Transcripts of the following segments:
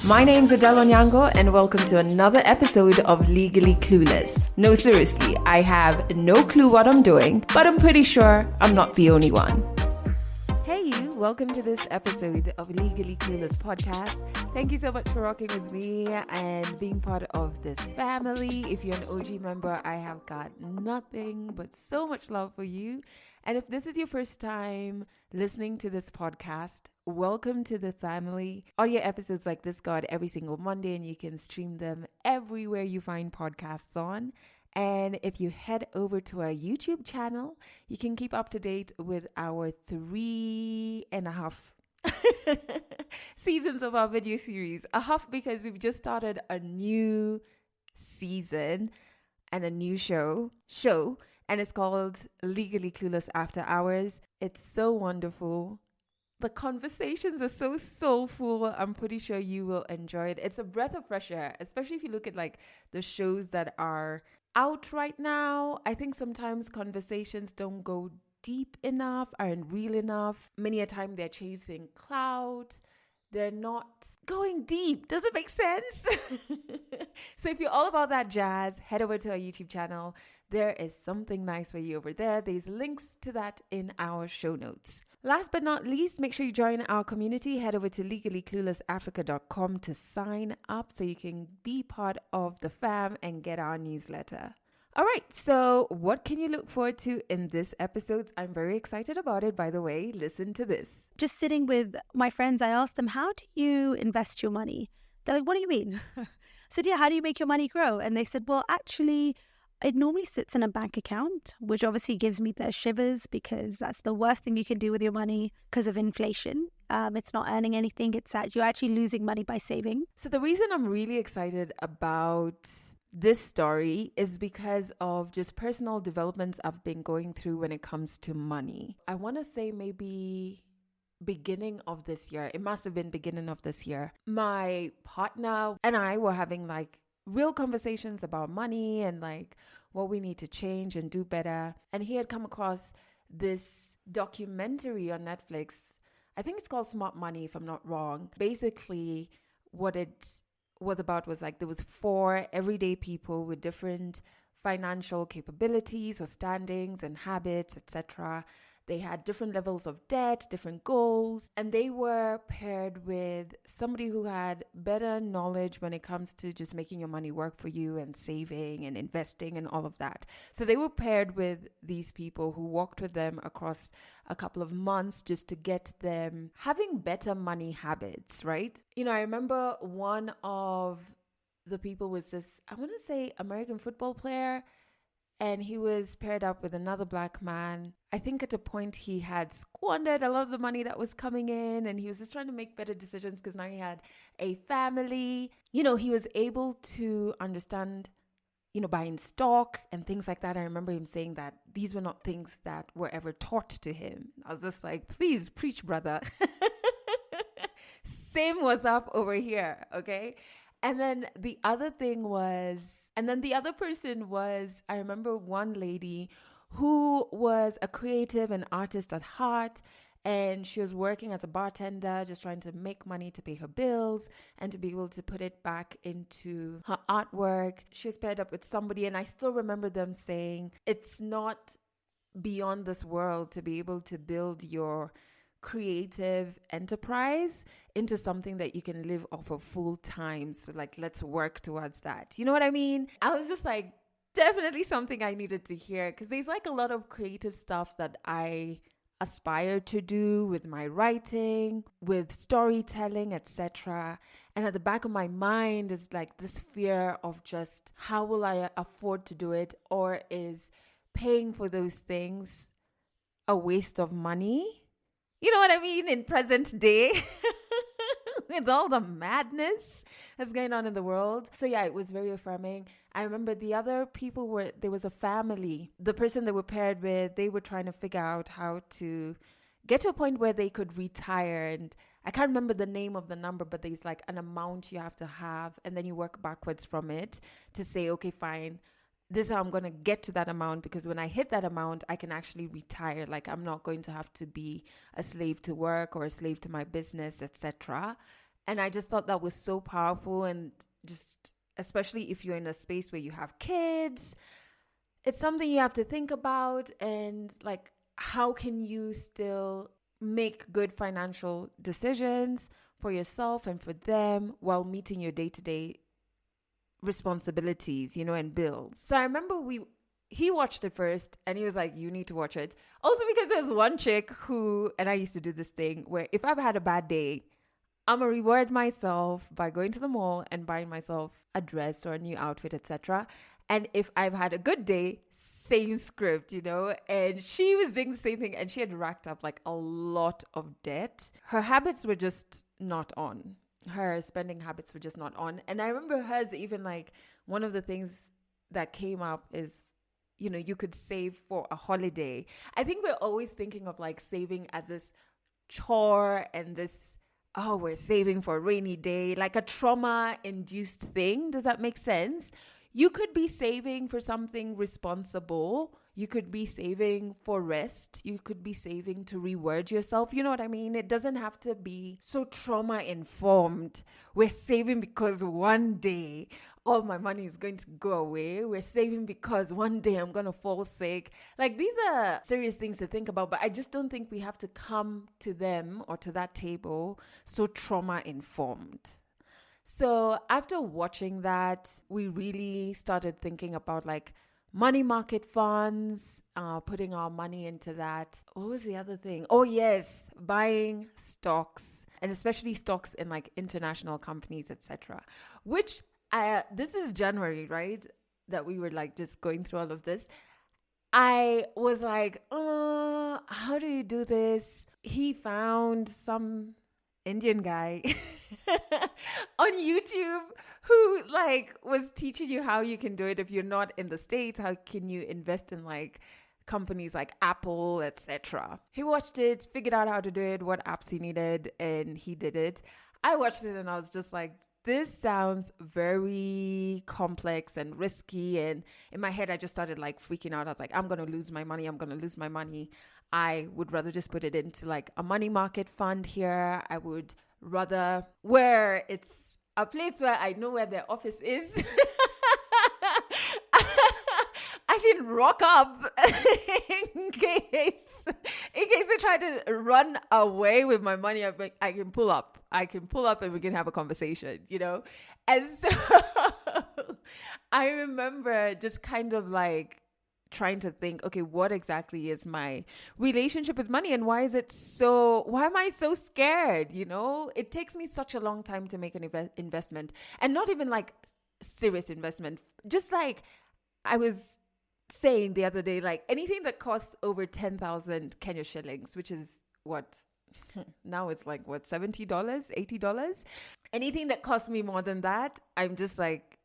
My name's Adele Onyango and welcome to another episode of Legally Clueless. No, seriously, I have no clue what I'm doing, but I'm pretty sure I'm not the only one. Hey you, welcome to this episode of Legally Clueless podcast. Thank you so much for rocking with me and being part of this family. If you're an OG member, I have got nothing but so much love for you. And if this is your first time listening to this podcast, welcome to the family. Audio episodes like this go out every single Monday and you can stream them everywhere you find podcasts on. And if you head over to our YouTube channel, you can keep up to date with our 3.5 seasons of our video series. A half because we've just started a new season and a new show. And it's called Legally Clueless After Hours. It's so wonderful. The conversations are so soulful. I'm pretty sure you will enjoy it. It's a breath of fresh air, especially if you look at like the shows that are out right now. I think sometimes conversations don't go deep enough, aren't real enough. Many a time they're chasing clout. They're not going deep. Does it make sense? So if you're all about that jazz, head over to our YouTube channel. There is something nice for you over there. There's links to that in our show notes. Last but not least, make sure you join our community. Head over to legallycluelessafrica.com to sign up so you can be part of the fam and get our newsletter. All right, so what can you look forward to in this episode? I'm very excited about it, by the way. Listen to this. Just sitting with my friends, I asked them, how do you invest your money? They're like, what do you mean? I said, yeah, how do you make your money grow? And they said, well, actually, it normally sits in a bank account, which obviously gives me the shivers because that's the worst thing you can do with your money because of inflation. It's not earning anything. You're actually losing money by saving. So the reason I'm really excited about this story is because of just personal developments I've been going through when it comes to money. I want to say maybe beginning of this year. It must have been beginning of this year. My partner and I were having like real conversations about money and like what we need to change and do better. And he had come across this documentary on Netflix. I think it's called Smart Money, if I'm not wrong. Basically, what it was about was like there was 4 everyday people with different financial capabilities or standings and habits, etc. They had different levels of debt, different goals, and they were paired with somebody who had better knowledge when it comes to just making your money work for you and saving and investing and all of that. So they were paired with these people who walked with them across a couple of months just to get them having better money habits, right? You know, I remember one of the people was this, I want to say American football player, and he was paired up with another black man. I think at a point he had squandered a lot of the money that was coming in and he was just trying to make better decisions because now he had a family. You know, he was able to understand, buying stock and things like that. I remember him saying that these were not things that were ever taught to him. I was just like, please preach, brother. Same was up over here, okay? And then the other person was, I remember one lady who was a creative and artist at heart, and she was working as a bartender, just trying to make money to pay her bills and to be able to put it back into her artwork. She was paired up with somebody, and I still remember them saying, it's not beyond this world to be able to build your creative enterprise into something that you can live off of full time. So like, let's work towards that. You know what I mean? I was just like, definitely something I needed to hear because there's like a lot of creative stuff that I aspire to do with my writing, with storytelling, etc. And at the back of my mind is like this fear of just how will I afford to do it, or is paying for those things a waste of money? You know what I mean? In present day, with all the madness that's going on in the world. So yeah, it was very affirming. I remember the other people there was a family. The person they were paired with, they were trying to figure out how to get to a point where they could retire. And I can't remember the name of the number, but there's like an amount you have to have. And then you work backwards from it to say, okay, fine, this is how I'm going to get to that amount, because when I hit that amount, I can actually retire. Like, I'm not going to have to be a slave to work or a slave to my business, etc. And I just thought that was so powerful. And just, especially if you're in a space where you have kids, it's something you have to think about. And like, how can you still make good financial decisions for yourself and for them while meeting your day-to-day responsibilities, and bills. So I remember he watched it first and he was like, you need to watch it. Also because there's one chick who, and I used to do this thing where if I've had a bad day, I'm gonna reward myself by going to the mall and buying myself a dress or a new outfit, etc. And if I've had a good day, same script, and she was doing the same thing, and she had racked up like a lot of debt. Her habits were just not on. Her spending habits were just not on. And I remember hers, even like one of the things that came up is, you could save for a holiday. I think we're always thinking of like saving as this chore and this, oh, we're saving for a rainy day, like a trauma-induced thing. Does that make sense? You could be saving for something responsible. You could be saving for rest. You could be saving to reward yourself. You know what I mean? It doesn't have to be so trauma-informed. We're saving because one day all my money is going to go away. We're saving because one day I'm going to fall sick. Like, these are serious things to think about, but I just don't think we have to come to them or to that table so trauma-informed. So after watching that, we really started thinking about like money market funds, putting our money into that. What was the other thing? Oh, yes, buying stocks, and especially stocks in like international companies, etc. Which this is January, right? That we were like just going through all of this. I was like, how do you do this? He found some Indian guy on YouTube who like was teaching you how you can do it if you're not in the States. How can you invest in like companies like Apple, etc. He watched it, figured out how to do it, what apps he needed, and he did it. I watched it and I was just like, this sounds very complex and risky. And in my head, I just started like freaking out. I was like, I'm going to lose my money. I would rather just put it into like a money market fund here. I would rather, where it's a place where I know where their office is. I can rock up in case they try to run away with my money. I can pull up and we can have a conversation, And so I remember just kind of like trying to think, okay, what exactly is my relationship with money and why am I so scared? It takes me such a long time to make an investment, and not even like serious investment. Just like I was saying the other day, like anything that costs over 10,000 Kenya shillings, which is what now it's like what, $70, $80. Anything that costs me more than that, I'm just like,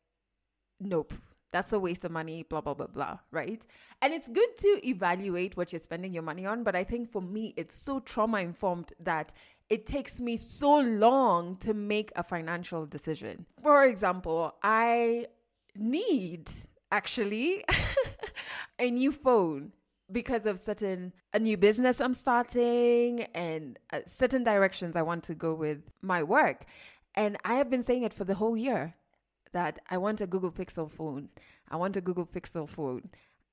nope. That's a waste of money, blah, blah, blah, blah, right? And it's good to evaluate what you're spending your money on. But I think for me, it's so trauma-informed that it takes me so long to make a financial decision. For example, I need actually a new phone because of a new business I'm starting and certain directions I want to go with my work. And I have been saying it for the whole year, that I want a Google Pixel phone.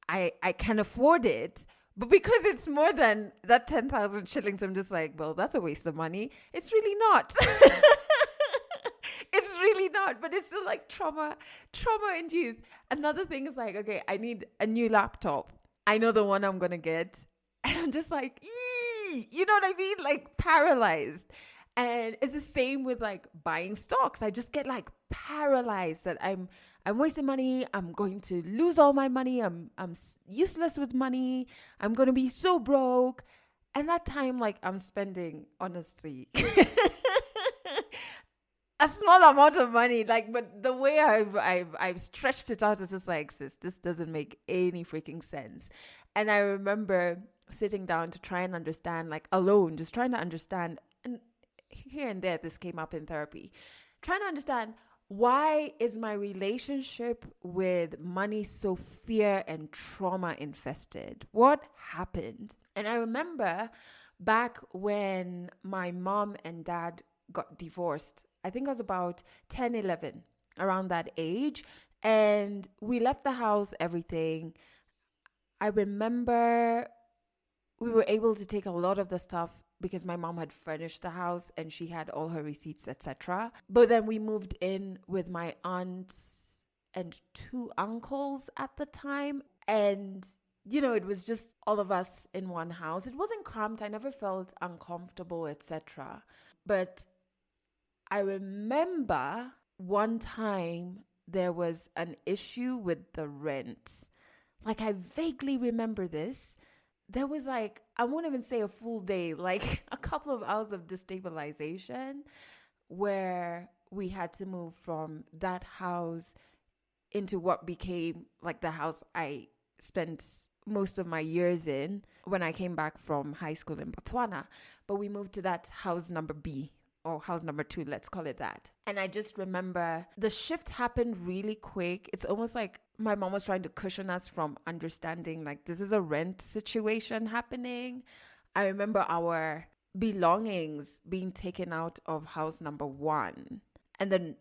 I can afford it, but because it's more than that 10,000 shillings, I'm just like, well, that's a waste of money. It's really not. It's really not, but it's still like trauma induced. Another thing is like, okay, I need a new laptop. I know the one I'm going to get. And I'm just like, you know what I mean? Like paralyzed. And it's the same with like buying stocks. I just get like paralyzed that I'm wasting money. I'm going to lose all my money. I'm useless with money. I'm going to be so broke. And that time, like, I'm spending, honestly, a small amount of money. Like, but the way I've stretched it out is just like, sis, this doesn't make any freaking sense. And I remember sitting down to try and understand, like alone, just trying to understand. And here and there, this came up in therapy, trying to understand, why is my relationship with money so fear and trauma infested? What happened? And I remember back when my mom and dad got divorced I think I was about 10, 11, around that age. And we left the house, everything. I remember we were able to take a lot of the stuff because my mom had furnished the house and she had all her receipts, etc. But then we moved in with my aunts and two uncles at the time. And, it was just all of us in one house. It wasn't cramped. I never felt uncomfortable, etc. But I remember one time there was an issue with the rent. Like, I vaguely remember this. There was I won't even say a full day, like a couple of hours of destabilization where we had to move from that house into what became like the house I spent most of my years in when I came back from high school in Botswana. But we moved to that house number B, or house number 2, let's call it that. And I just remember the shift happened really quick. It's almost like my mom was trying to cushion us from understanding like this is a rent situation happening. I remember our belongings being taken out of house number 1. And then,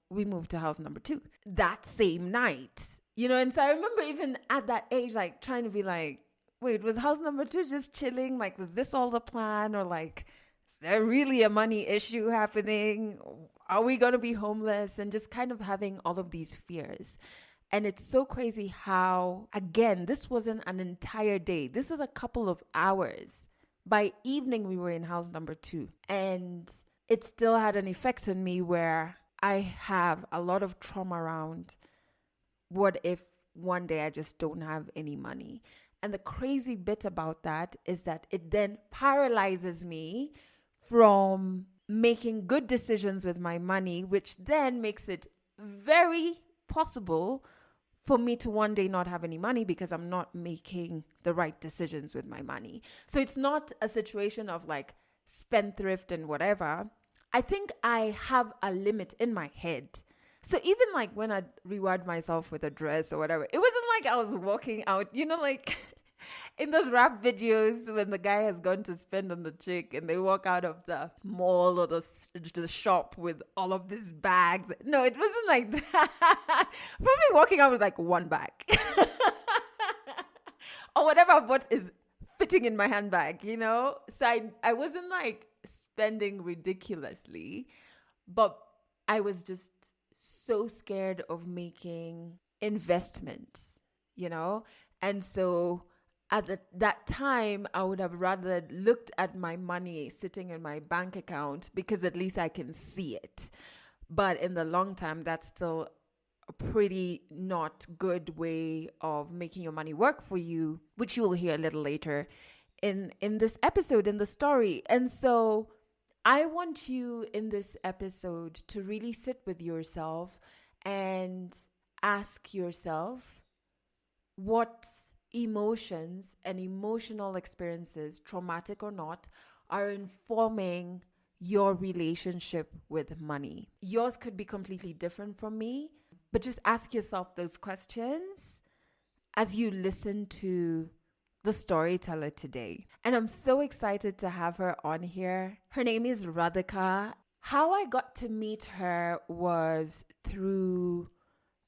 we moved to house number 2 that same night. And so I remember even at that age, like trying to be like, wait, was house number 2 just chilling? Like, was this all the plan? Or like, is there really a money issue happening? Are we going to be homeless? And just kind of having all of these fears. And it's so crazy how, again, this wasn't an entire day. This was a couple of hours. By evening, we were in house number 2. And it still had an effect on me where I have a lot of trauma around what if one day I just don't have any money. And the crazy bit about that is that it then paralyzes me from making good decisions with my money, which then makes it very possible for me to one day not have any money because I'm not making the right decisions with my money. So it's not a situation of like spendthrift and whatever. I think I have a limit in my head. So even like when I reward myself with a dress or whatever, it wasn't like I was walking out, like in those rap videos when the guy has gone to spend on the chick and they walk out of the mall or the shop with all of these bags. No, it wasn't like that. Probably walking out with like one bag or whatever what is fitting in my handbag, So I wasn't like spending ridiculously, but I was just so scared of making investments, And so at that time, I would have rather looked at my money sitting in my bank account because at least I can see it. But in the long term, that's still a pretty not good way of making your money work for you, which you will hear a little later in this episode, in the story. And so I want you in this episode to really sit with yourself and ask yourself what emotions and emotional experiences, traumatic or not, are informing your relationship with money. Yours could be completely different from me, but just ask yourself those questions as you listen to the storyteller today. And I'm so excited to have her on here. Her name is Radhika. How I got to meet her was through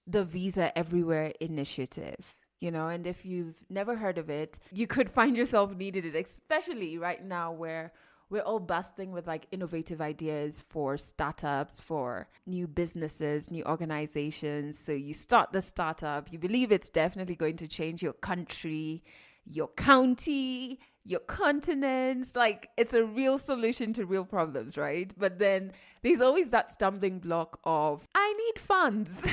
the Visa Everywhere initiative. And if you've never heard of it, you could find yourself needing it, especially right now where we're all busting with like innovative ideas for startups, for new businesses, new organizations. So you start the startup, you believe it's definitely going to change your country, your county, your continents. Like, it's a real solution to real problems, right? But then there's always that stumbling block of, I need funds.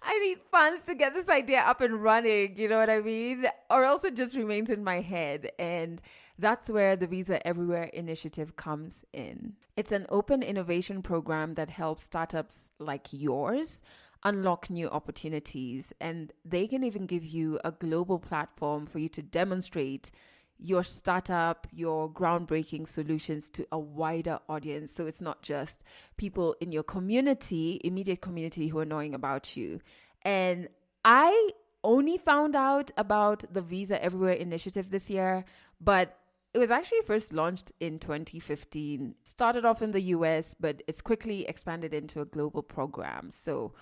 I need funds to get this idea up and running, you know what I mean? Or else it just remains in my head. And that's where the Visa Everywhere initiative comes in. It's an open innovation program that helps startups like yours unlock new opportunities. And they can even give you a global platform for you to demonstrate your startup, your groundbreaking solutions to a wider audience. So it's not just people in your community, immediate community, who are knowing about you. And I only found out about the Visa Everywhere initiative this year, but it was actually first launched in 2015. Started off in the US, but it's quickly expanded into a global program. So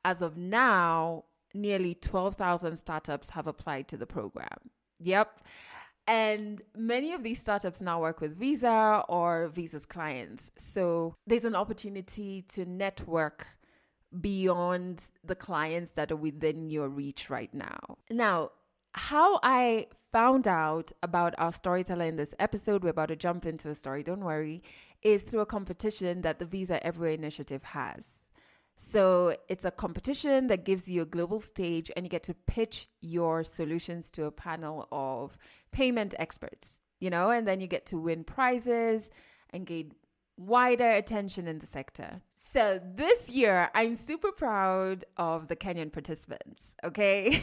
as of now, nearly 12,000 startups have applied to the program. Yep. And many of these startups now work with Visa or Visa's clients. So there's an opportunity to network beyond the clients that are within your reach right now. Now, how I found out about our storyteller in this episode, we're about to jump into a story, don't worry, is through a competition that the Visa Everywhere Initiative has. So it's a competition that gives you a global stage and you get to pitch your solutions to a panel of payment experts, and then you get to win prizes and gain wider attention in the sector. So this year, I'm super proud of the Kenyan participants, okay?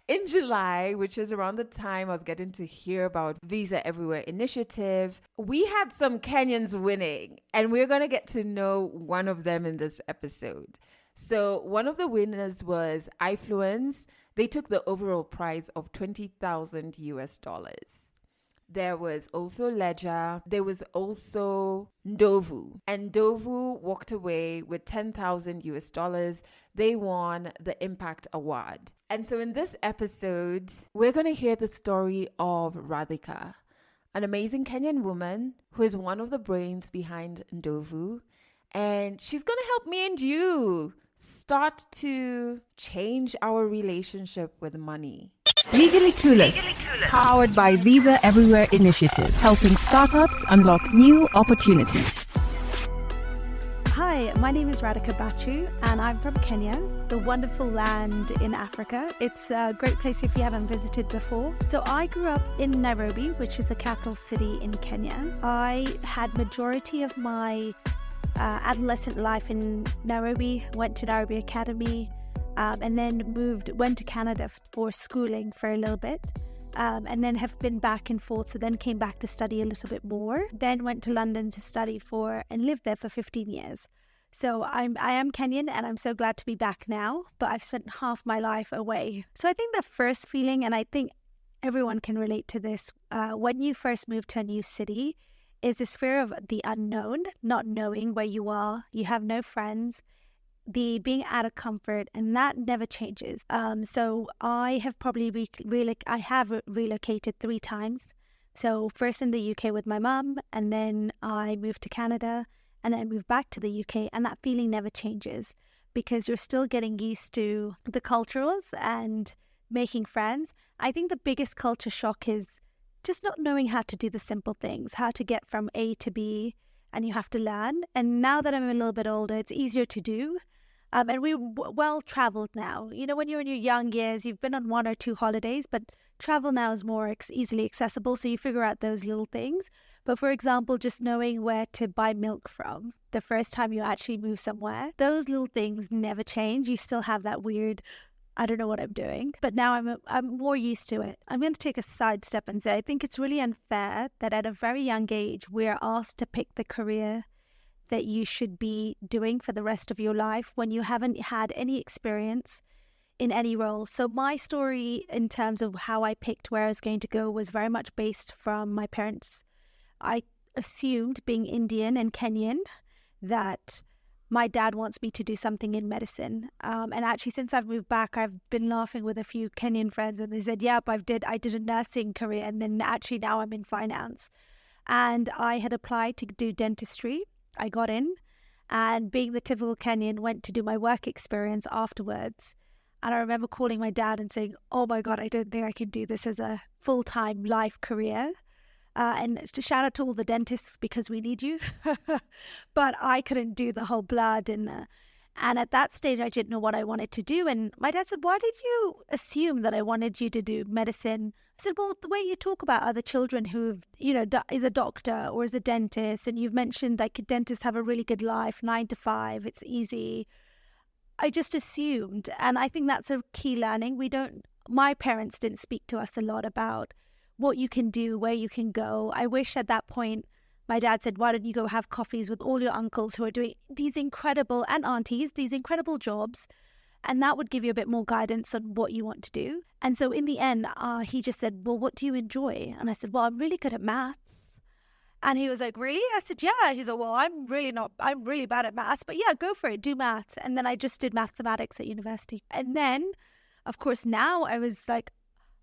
In July, which was around the time I was getting to hear about Visa Everywhere Initiative, we had some Kenyans winning, and we're going to get to know one of them in this episode. So one of the winners was iFluence. They took the overall prize of $20,000 US. There was also Ledger. There was also Ndovu. And Ndovu walked away with $10,000 US. They won the Impact Award. And so in this episode, we're going to hear the story of Radhika, an amazing Kenyan woman who is one of the brains behind Ndovu. And she's going to help me and you start to change our relationship with money. Legally Clueless, powered by Visa Everywhere Initiative, helping startups unlock new opportunities. Hi, my name is Radhika Bachu and I'm from Kenya, the wonderful land in Africa. It's a great place if you haven't visited before. So I grew up in Nairobi, which is the capital city in Kenya. I had majority of my adolescent life in Nairobi, went to Nairobi Academy, and then went to Canada for schooling for a little bit, and then have been back and forth. So then came back to study a little bit more, then went to London to study and lived there for 15 years. So I am Kenyan and I'm so glad to be back now, but I've spent half my life away. So I think the first feeling, and I think everyone can relate to this, when you first move to a new city, is this fear of the unknown, not knowing where you are, you have no friends, the being out of comfort, and that never changes. So I have probably relocated 3 times. So first in the UK with my mum, and then I moved to Canada, and then I moved back to the UK, and that feeling never changes because you're still getting used to the cultures and making friends. I think the biggest culture shock is just not knowing how to do the simple things, how to get from A to B, and you have to learn. And now that I'm a little bit older, it's easier to do. And we're well-traveled now. When you're in your young years, you've been on 1 or 2 holidays, but travel now is more easily accessible, so you figure out those little things. But for example, just knowing where to buy milk from the first time you actually move somewhere, those little things never change. You still have that weird, I don't know what I'm doing, but now I'm more used to it. I'm going to take a sidestep and say I think it's really unfair that at a very young age, we're asked to pick the career that you should be doing for the rest of your life when you haven't had any experience in any role. So my story in terms of how I picked where I was going to go was very much based from my parents. I assumed, being Indian and Kenyan, that my dad wants me to do something in medicine. And actually, since I've moved back, I've been laughing with a few Kenyan friends and they said, yep, I did a nursing career. And then actually now I'm in finance. And I had applied to do dentistry. I got in, and being the typical Kenyan, went to do my work experience afterwards. And I remember calling my dad and saying, oh my God, I don't think I can do this as a full-time life career. And to shout out to all the dentists because we need you. But I couldn't do the whole blood and at that stage, I didn't know what I wanted to do. And my dad said, why did you assume that I wanted you to do medicine? I said, well, the way you talk about other children who, is a doctor or is a dentist, and you've mentioned like dentists have a really good life, 9 to 5, it's easy. I just assumed. And I think that's a key learning. My parents didn't speak to us a lot about what you can do, where you can go. I wish at that point, my dad said, why don't you go have coffees with all your uncles who are doing these incredible, and aunties, these incredible jobs, And that would give you a bit more guidance on what you want to do. And so in the end, he just said, well, what do you enjoy? And I said, well, I'm really good at maths. And he was like, really? I said, yeah. He's like, well, I'm really bad at maths, but yeah, go for it, do maths. And then I just did mathematics at university. And then, of course, now I was like,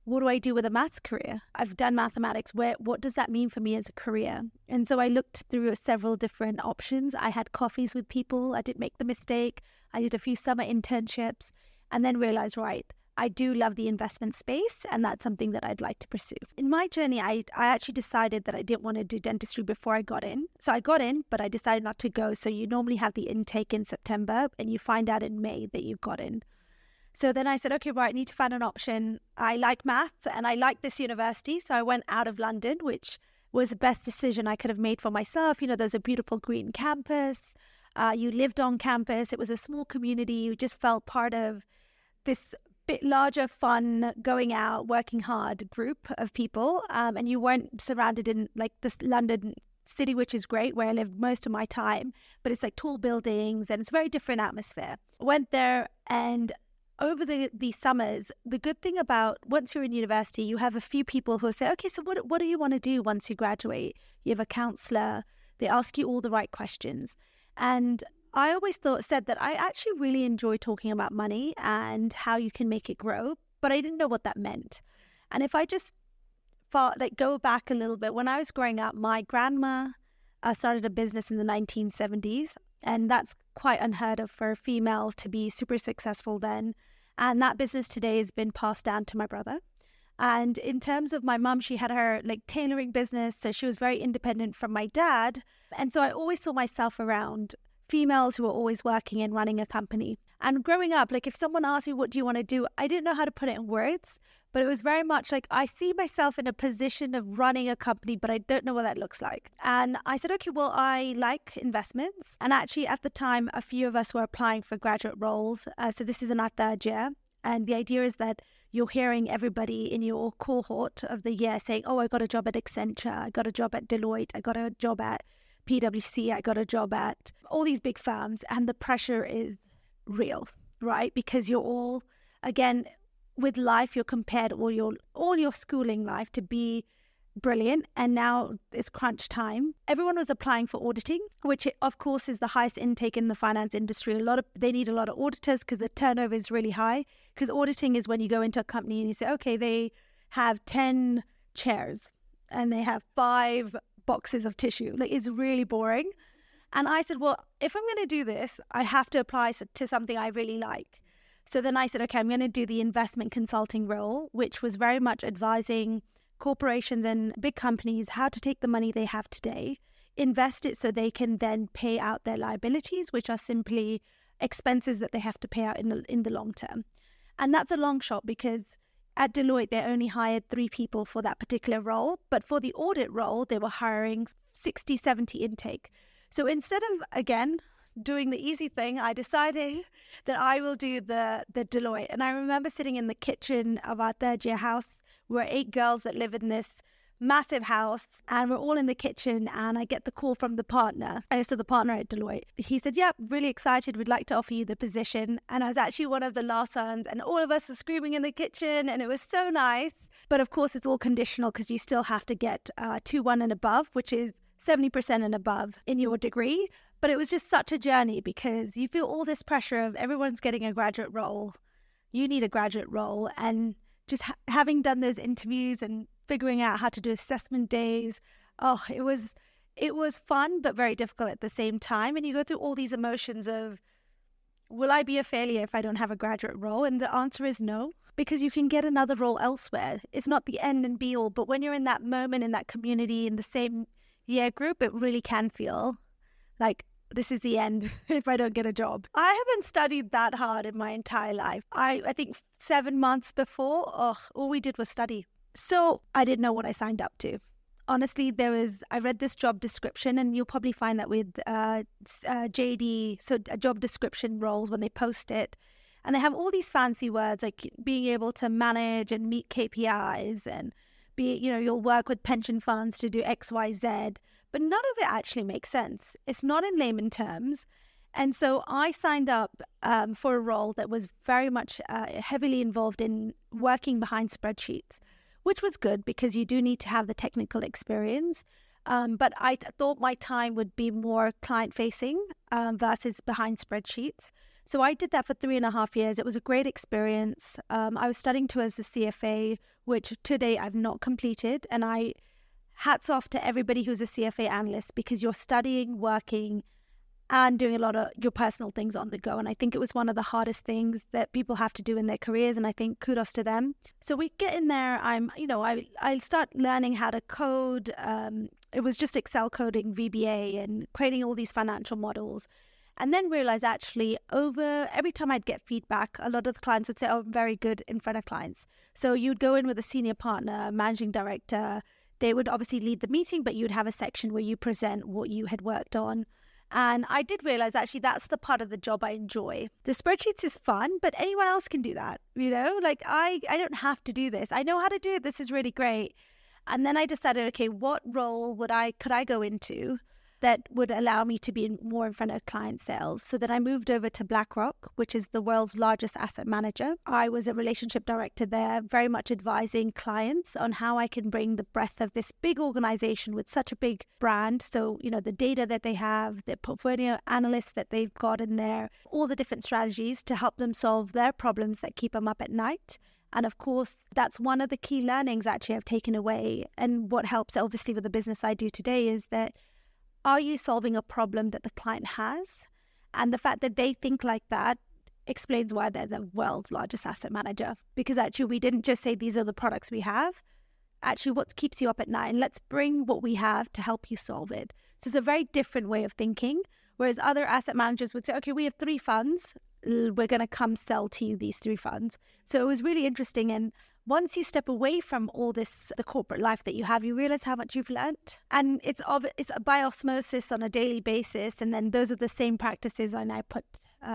what do I do with a maths career? I've done mathematics. What does that mean for me as a career? And so I looked through several different options. I had coffees with people. I didn't make the mistake. I did a few summer internships and then realized, right, I do love the investment space and that's something that I'd like to pursue. In my journey, I actually decided that I didn't want to do dentistry before I got in. So I got in, but I decided not to go. So you normally have the intake in September and you find out in May that you've got in. So then I said, okay, right, I need to find an option. I like maths and I like this university. So I went out of London, which was the best decision I could have made for myself. You know, there's a beautiful green campus. You lived on campus. It was a small community. You just felt part of this bit larger, fun, going out, working hard group of people. And you weren't surrounded in like this London city, which is great, where I lived most of my time. But it's like tall buildings and it's a very different atmosphere. Went there and over the summers, the good thing about once you're in university, you have a few people who say, okay, so what do you want to do once you graduate? You have a counselor. They ask you all the right questions. And I always said that I actually really enjoy talking about money and how you can make it grow, but I didn't know what that meant. And if I just go back a little bit, when I was growing up, my grandma started a business in the 1970s. And that's quite unheard of for a female to be super successful then. And that business today has been passed down to my brother. And in terms of my mum, she had her like tailoring business. So she was very independent from my dad. And so I always saw myself around females who were always working and running a company. And growing up, like if someone asked me, what do you want to do? I didn't know how to put it in words, but it was very much like I see myself in a position of running a company, but I don't know what that looks like. And I said, okay, well, I like investments. And actually at the time, a few of us were applying for graduate roles. So this is in our third year. And the idea is that you're hearing everybody in your cohort of the year saying, oh, I got a job at Accenture, I got a job at Deloitte, I got a job at PwC, I got a job at all these big firms. And the pressure is real, right? Because you're all, again, with life, you're compared all your schooling life to be brilliant, and now it's crunch time. Everyone was applying for auditing, which of course is the highest intake in the finance industry. They need a lot of auditors because the turnover is really high. Because auditing is when you go into a company and you say, okay, they have 10 chairs and they have 5 boxes of tissue. Like, it's really boring. And I said, well, if I'm going to do this, I have to apply to something I really like. So then I said, okay, I'm going to do the investment consulting role, which was very much advising corporations and big companies how to take the money they have today, invest it so they can then pay out their liabilities, which are simply expenses that they have to pay out in the long term. And that's a long shot because at Deloitte, they only hired 3 people for that particular role. But for the audit role, they were hiring 60, 70 intake. So instead of, again, doing the easy thing, I decided that I will do the Deloitte. And I remember sitting in the kitchen of our third year house. We're 8 girls that live in this massive house and we're all in the kitchen, and I get the call from the partner. And so the partner at Deloitte, he said, yeah, really excited. We'd like to offer you the position. And I was actually one of the last ones, and all of us are screaming in the kitchen, and it was so nice. But of course, it's all conditional because you still have to get 2-1 and above, which is 70% and above in your degree. But it was just such a journey because you feel all this pressure of everyone's getting a graduate role. You need a graduate role. And just having done those interviews and figuring out how to do assessment days, it was fun, but very difficult at the same time. And you go through all these emotions of, will I be a failure if I don't have a graduate role? And the answer is no, because you can get another role elsewhere. It's not the end and be all, but when you're in that moment, in that community, in the same year group, it really can feel like this is the end if I don't get a job. I haven't studied that hard in my entire life. I think 7 months before, all we did was study. So I didn't know what I signed up to. Honestly, I read this job description, and you'll probably find that with JD, so job description roles when they post it. And they have all these fancy words like being able to manage and meet KPIs and you'll work with pension funds to do X, Y, Z. But none of it actually makes sense. It's not in layman terms. And so I signed up for a role that was very much heavily involved in working behind spreadsheets, which was good because you do need to have the technical experience. But I thought my time would be more client-facing versus behind spreadsheets. So I did that for 3.5 years. It was a great experience. I was studying towards the CFA, which today I've not completed. And hats off to everybody who's a CFA analyst, because you're studying, working, and doing a lot of your personal things on the go. And I think it was one of the hardest things that people have to do in their careers. And I think kudos to them. So we get in there. I start learning how to code. It was just Excel coding, VBA, and creating all these financial models. And then realize actually every time I'd get feedback, a lot of the clients would say, oh, I'm very good in front of clients. So you'd go in with a senior partner, managing director. They would obviously lead the meeting, but you'd have a section where you present what you had worked on. And I did realize actually that's the part of the job I enjoy. The spreadsheets is fun, but anyone else can do that. Like I don't have to do this. I know how to do it. This is really great. And then I decided, okay, what role could I go into that would allow me to be more in front of client sales? So then I moved over to BlackRock, which is the world's largest asset manager. I was a relationship director there, very much advising clients on how I can bring the breadth of this big organization with such a big brand. So, the data that they have, the portfolio analysts that they've got in there, all the different strategies to help them solve their problems that keep them up at night. And of course, that's one of the key learnings actually I've taken away. And what helps obviously with the business I do today is that, are you solving a problem that the client has? And the fact that they think like that explains why they're the world's largest asset manager. Because actually, we didn't just say these are the products we have. Actually, what keeps you up at night? And let's bring what we have to help you solve it. So it's a very different way of thinking. Whereas other asset managers would say, okay, we have 3 funds. We're going to come sell to you these 3 funds. So it was really interesting. And once you step away from all this, the corporate life that you have, you realize how much you've learned. And it's by osmosis on a daily basis. And then those are the same practices I now put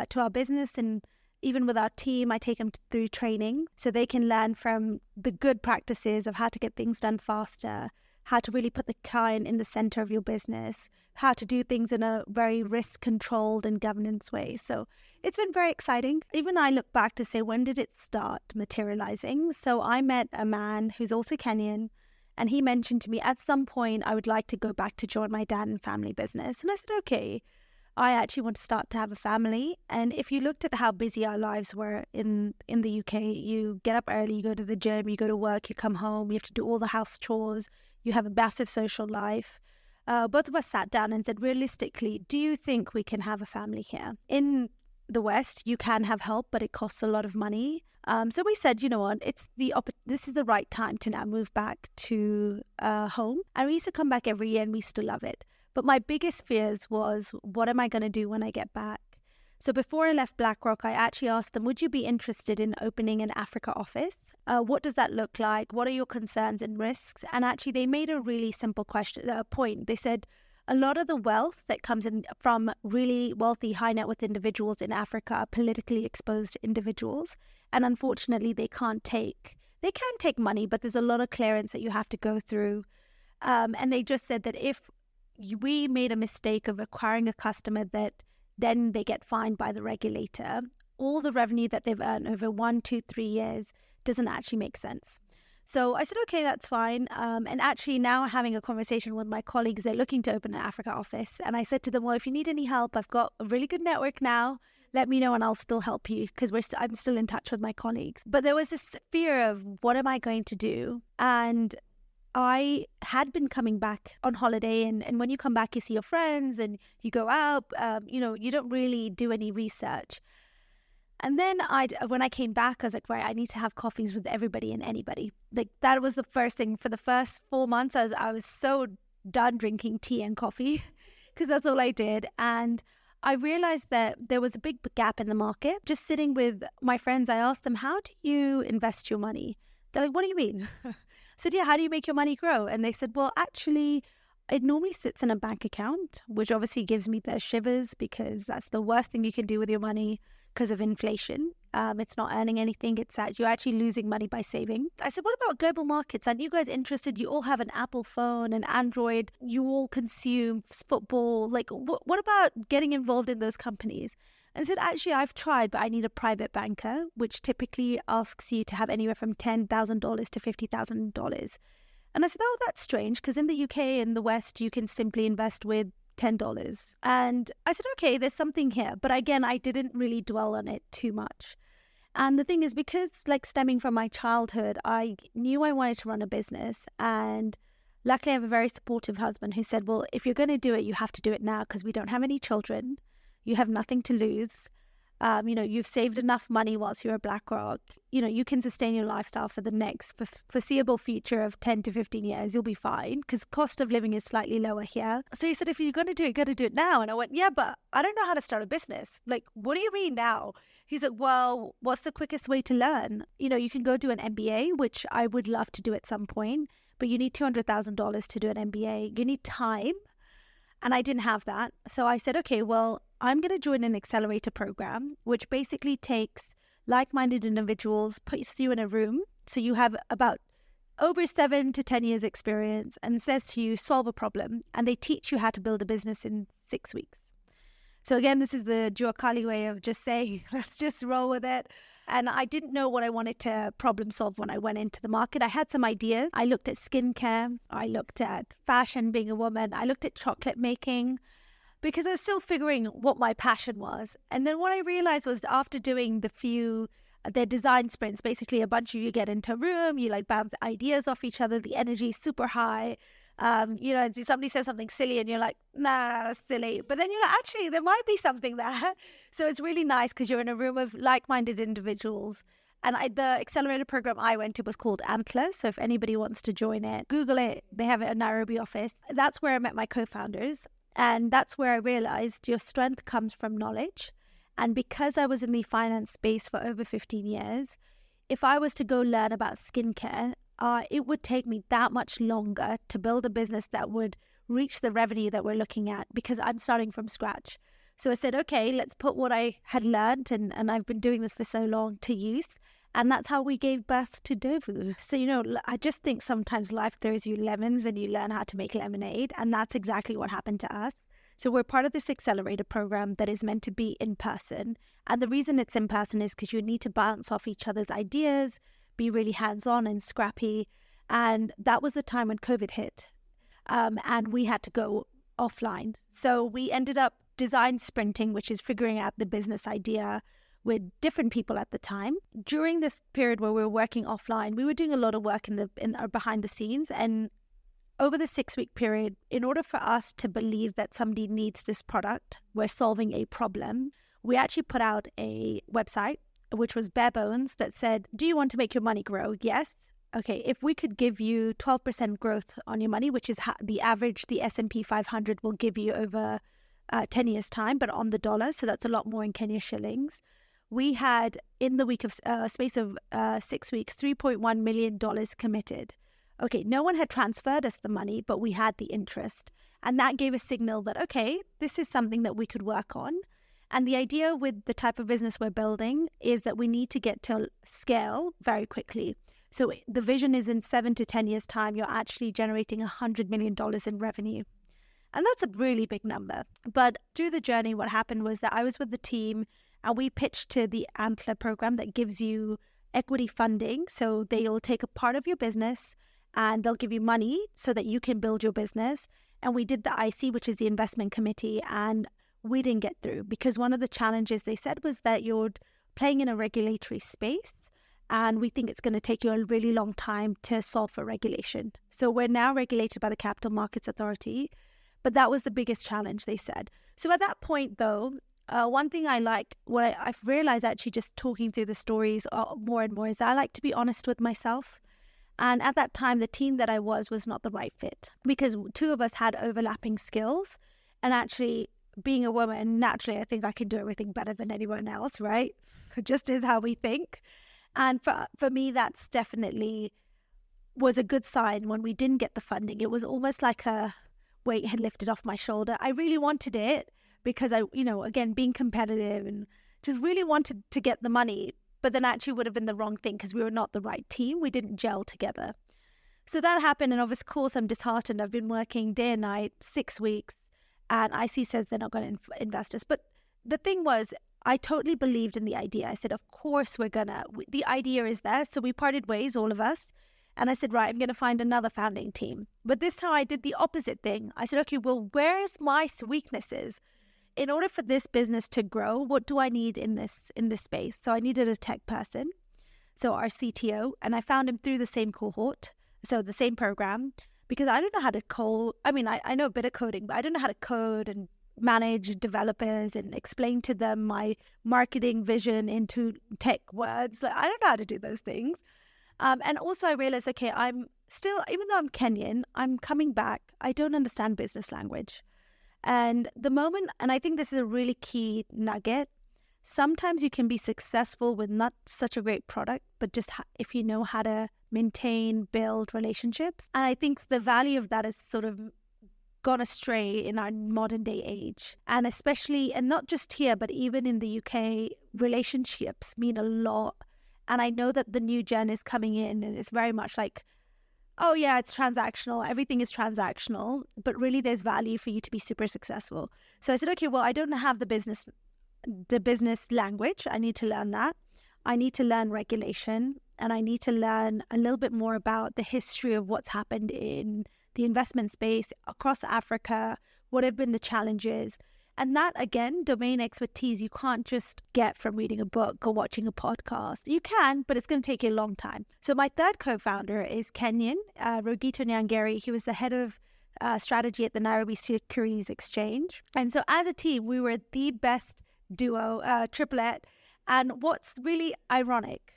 to our business. And even with our team, I take them through training so they can learn from the good practices of how to get things done faster, how to really put the client in the center of your business, how to do things in a very risk-controlled and governance way. So it's been very exciting. Even I look back to say, when did it start materializing? So I met a man who's also Kenyan, and he mentioned to me, at some point, I would like to go back to join my dad and family business. And I said, okay, I actually want to start to have a family. And if you looked at how busy our lives were in the UK, you get up early, you go to the gym, you go to work, you come home, you have to do all the house chores, you have a massive social life. Both of us sat down and said, realistically, do you think we can have a family here? In the West, you can have help, but it costs a lot of money. So we said, you know what, this is the right time to now move back to home. And we used to come back every year and we still love it. But my biggest fears was, what am I going to do when I get back? So before I left BlackRock, I actually asked them, would you be interested in opening an Africa office? What does that look like? What are your concerns and risks? And actually, they made a really simple point. They said, a lot of the wealth that comes in from really wealthy, high net worth individuals in Africa are politically exposed individuals. And unfortunately, they can take money, but there's a lot of clearance that you have to go through. And they just said that if we made a mistake of acquiring a customer that then they get fined by the regulator, all the revenue that they've earned over 1, 2, 3 years doesn't actually make sense. So I said, okay, that's fine. And actually now having a conversation with my colleagues, they're looking to open an Africa office. And I said to them, well, if you need any help, I've got a really good network now. Let me know and I'll still help you, because I'm still in touch with my colleagues. But there was this fear of, what am I going to do? And I had been coming back on holiday, and when you come back, you see your friends and you go out, you don't really do any research. And then when I came back, I was like, right, I need to have coffees with everybody and anybody. Like, that was the first thing. For the first 4 months, I was so done drinking tea and coffee because that's all I did. And I realized that there was a big gap in the market. Just sitting with my friends, I asked them, how do you invest your money? They're like, what do you mean? I said, yeah, how do you make your money grow? And they said, well, actually, it normally sits in a bank account, which obviously gives me the shivers because that's the worst thing you can do with your money because of inflation. It's not earning anything. You're actually losing money by saving. I said, what about global markets? Aren't you guys interested? You all have an Apple phone, an Android. You all consume football. Like, what about getting involved in those companies? And said, actually, I've tried, but I need a private banker, which typically asks you to have anywhere from $10,000 to $50,000. And I said, oh, that's strange, because in the UK and the West, you can simply invest with $10. And I said, okay, there's something here. But again, I didn't really dwell on it too much. And the thing is, because like stemming from my childhood, I knew I wanted to run a business. And luckily, I have a very supportive husband who said, well, if you're going to do it, you have to do it now because we don't have any children. You have nothing to lose. You've saved enough money whilst you're at BlackRock. You can sustain your lifestyle for the next foreseeable future of 10 to 15 years. You'll be fine because cost of living is slightly lower here. So he said, if you're going to do it, you got to do it now. And I went, yeah, but I don't know how to start a business. Like, what do you mean now? He's like, well, what's the quickest way to learn? You can go do an MBA, which I would love to do at some point, but you need $200,000 to do an MBA. You need time. And I didn't have that. So I said, okay, well, I'm going to join an accelerator program, which basically takes like-minded individuals, puts you in a room. So you have about over 7 to 10 years experience and says to you, solve a problem. And they teach you how to build a business in 6 weeks. So again, this is the Juakali way of just saying, let's just roll with it. And I didn't know what I wanted to problem solve when I went into the market. I had some ideas. I looked at skincare. I looked at fashion, being a woman. I looked at chocolate making because I was still figuring what my passion was. And then what I realized was after doing their design sprints, basically a bunch of you get into a room, you like bounce ideas off each other. The energy is super high. Somebody says something silly and you're like, nah, that's silly. But then you're like, actually, there might be something there. So it's really nice because you're in a room of like-minded individuals. And the accelerator program I went to was called Antler. So if anybody wants to join it, Google it. They have it in Nairobi office. That's where I met my co-founders. And that's where I realized your strength comes from knowledge. And because I was in the finance space for over 15 years, if I was to go learn about skincare, it would take me that much longer to build a business that would reach the revenue that we're looking at because I'm starting from scratch. So I said, okay, let's put what I had learned and I've been doing this for so long to use. And that's how we gave birth to Dovu. So, I just think sometimes life throws you lemons and you learn how to make lemonade. And that's exactly what happened to us. So we're part of this accelerator program that is meant to be in person. And the reason it's in person is because you need to bounce off each other's ideas, be really hands-on and scrappy. And that was the time when COVID hit. And we had to go offline. So we ended up design sprinting, which is figuring out the business idea with different people at the time. During this period where we were working offline, we were doing a lot of work in our behind the scenes. And over the 6-week period, in order for us to believe that somebody needs this product, we're solving a problem, we actually put out a website, which was bare bones, that said, do you want to make your money grow? Yes. Okay, if we could give you 12% growth on your money, which is the average the S&P 500 will give you over 10 years' time, but on the dollar, so that's a lot more in Kenya shillings. We had, in the space of 6 weeks, $3.1 million committed. Okay, no one had transferred us the money, but we had the interest. And that gave a signal that, okay, this is something that we could work on. And the idea with the type of business we're building is that we need to get to scale very quickly. So the vision is in 7 to 10 years' time, you're actually generating $100 million in revenue. And that's a really big number. But through the journey, what happened was that I was with the team and we pitched to the Antler program that gives you equity funding. So they'll take a part of your business and they'll give you money so that you can build your business. And we did the IC, which is the investment committee, and we didn't get through because one of the challenges they said was that you're playing in a regulatory space and we think it's going to take you a really long time to solve for regulation. So we're now regulated by the Capital Markets Authority, but that was the biggest challenge, they said. So at that point, though, one thing I like, what I've realized actually just talking through the stories more and more is I like to be honest with myself. And at that time, the team that I was not the right fit because two of us had overlapping skills. And actually, being a woman, naturally, I think I can do everything better than anyone else, right? Just is how we think. And for me, that's definitely was a good sign when we didn't get the funding. It was almost like weight had lifted off my shoulder. I really wanted it because I, again, being competitive and just really wanted to get the money, but then actually would have been the wrong thing because we were not the right team. We didn't gel together. So that happened. And of course, I'm disheartened. I've been working day and night, 6 weeks, and IC says they're not going to invest us. But the thing was, I totally believed in the idea. I said, of course the idea is there. So we parted ways, all of us. And I said, right, I'm going to find another founding team. But this time I did the opposite thing. I said, okay, well, where's my weaknesses? In order for this business to grow, what do I need in this space? So I needed a tech person, so our CTO, and I found him through the same cohort, so the same program, because I don't know how to code. I mean, I know a bit of coding, but I don't know how to code and manage developers and explain to them my marketing vision into tech words. Like, I don't know how to do those things. And also I realized, okay, I'm still, even though I'm Kenyan, I'm coming back. I don't understand business language. And I think this is a really key nugget. Sometimes you can be successful with not such a great product, but just if you know how to maintain, build relationships. And I think the value of that is sort of gone astray in our modern day age. And especially, and not just here, but even in the UK, relationships mean a lot. And I know that the new gen is coming in and it's very much like, oh yeah, it's transactional. Everything is transactional, but really there's value for you to be super successful. So I said, okay, well, I don't have the business language. I need to learn that. I need to learn regulation, and I need to learn a little bit more about the history of what's happened in the investment space across Africa, what have been the challenges. And that, again, domain expertise, you can't just get from reading a book or watching a podcast. You can, but it's going to take you a long time. So my third co-founder is Kenyan, Rogito Nyangeri. He was the head of strategy at the Nairobi Securities Exchange. And so as a team, we were the best duo, triplet. And what's really ironic,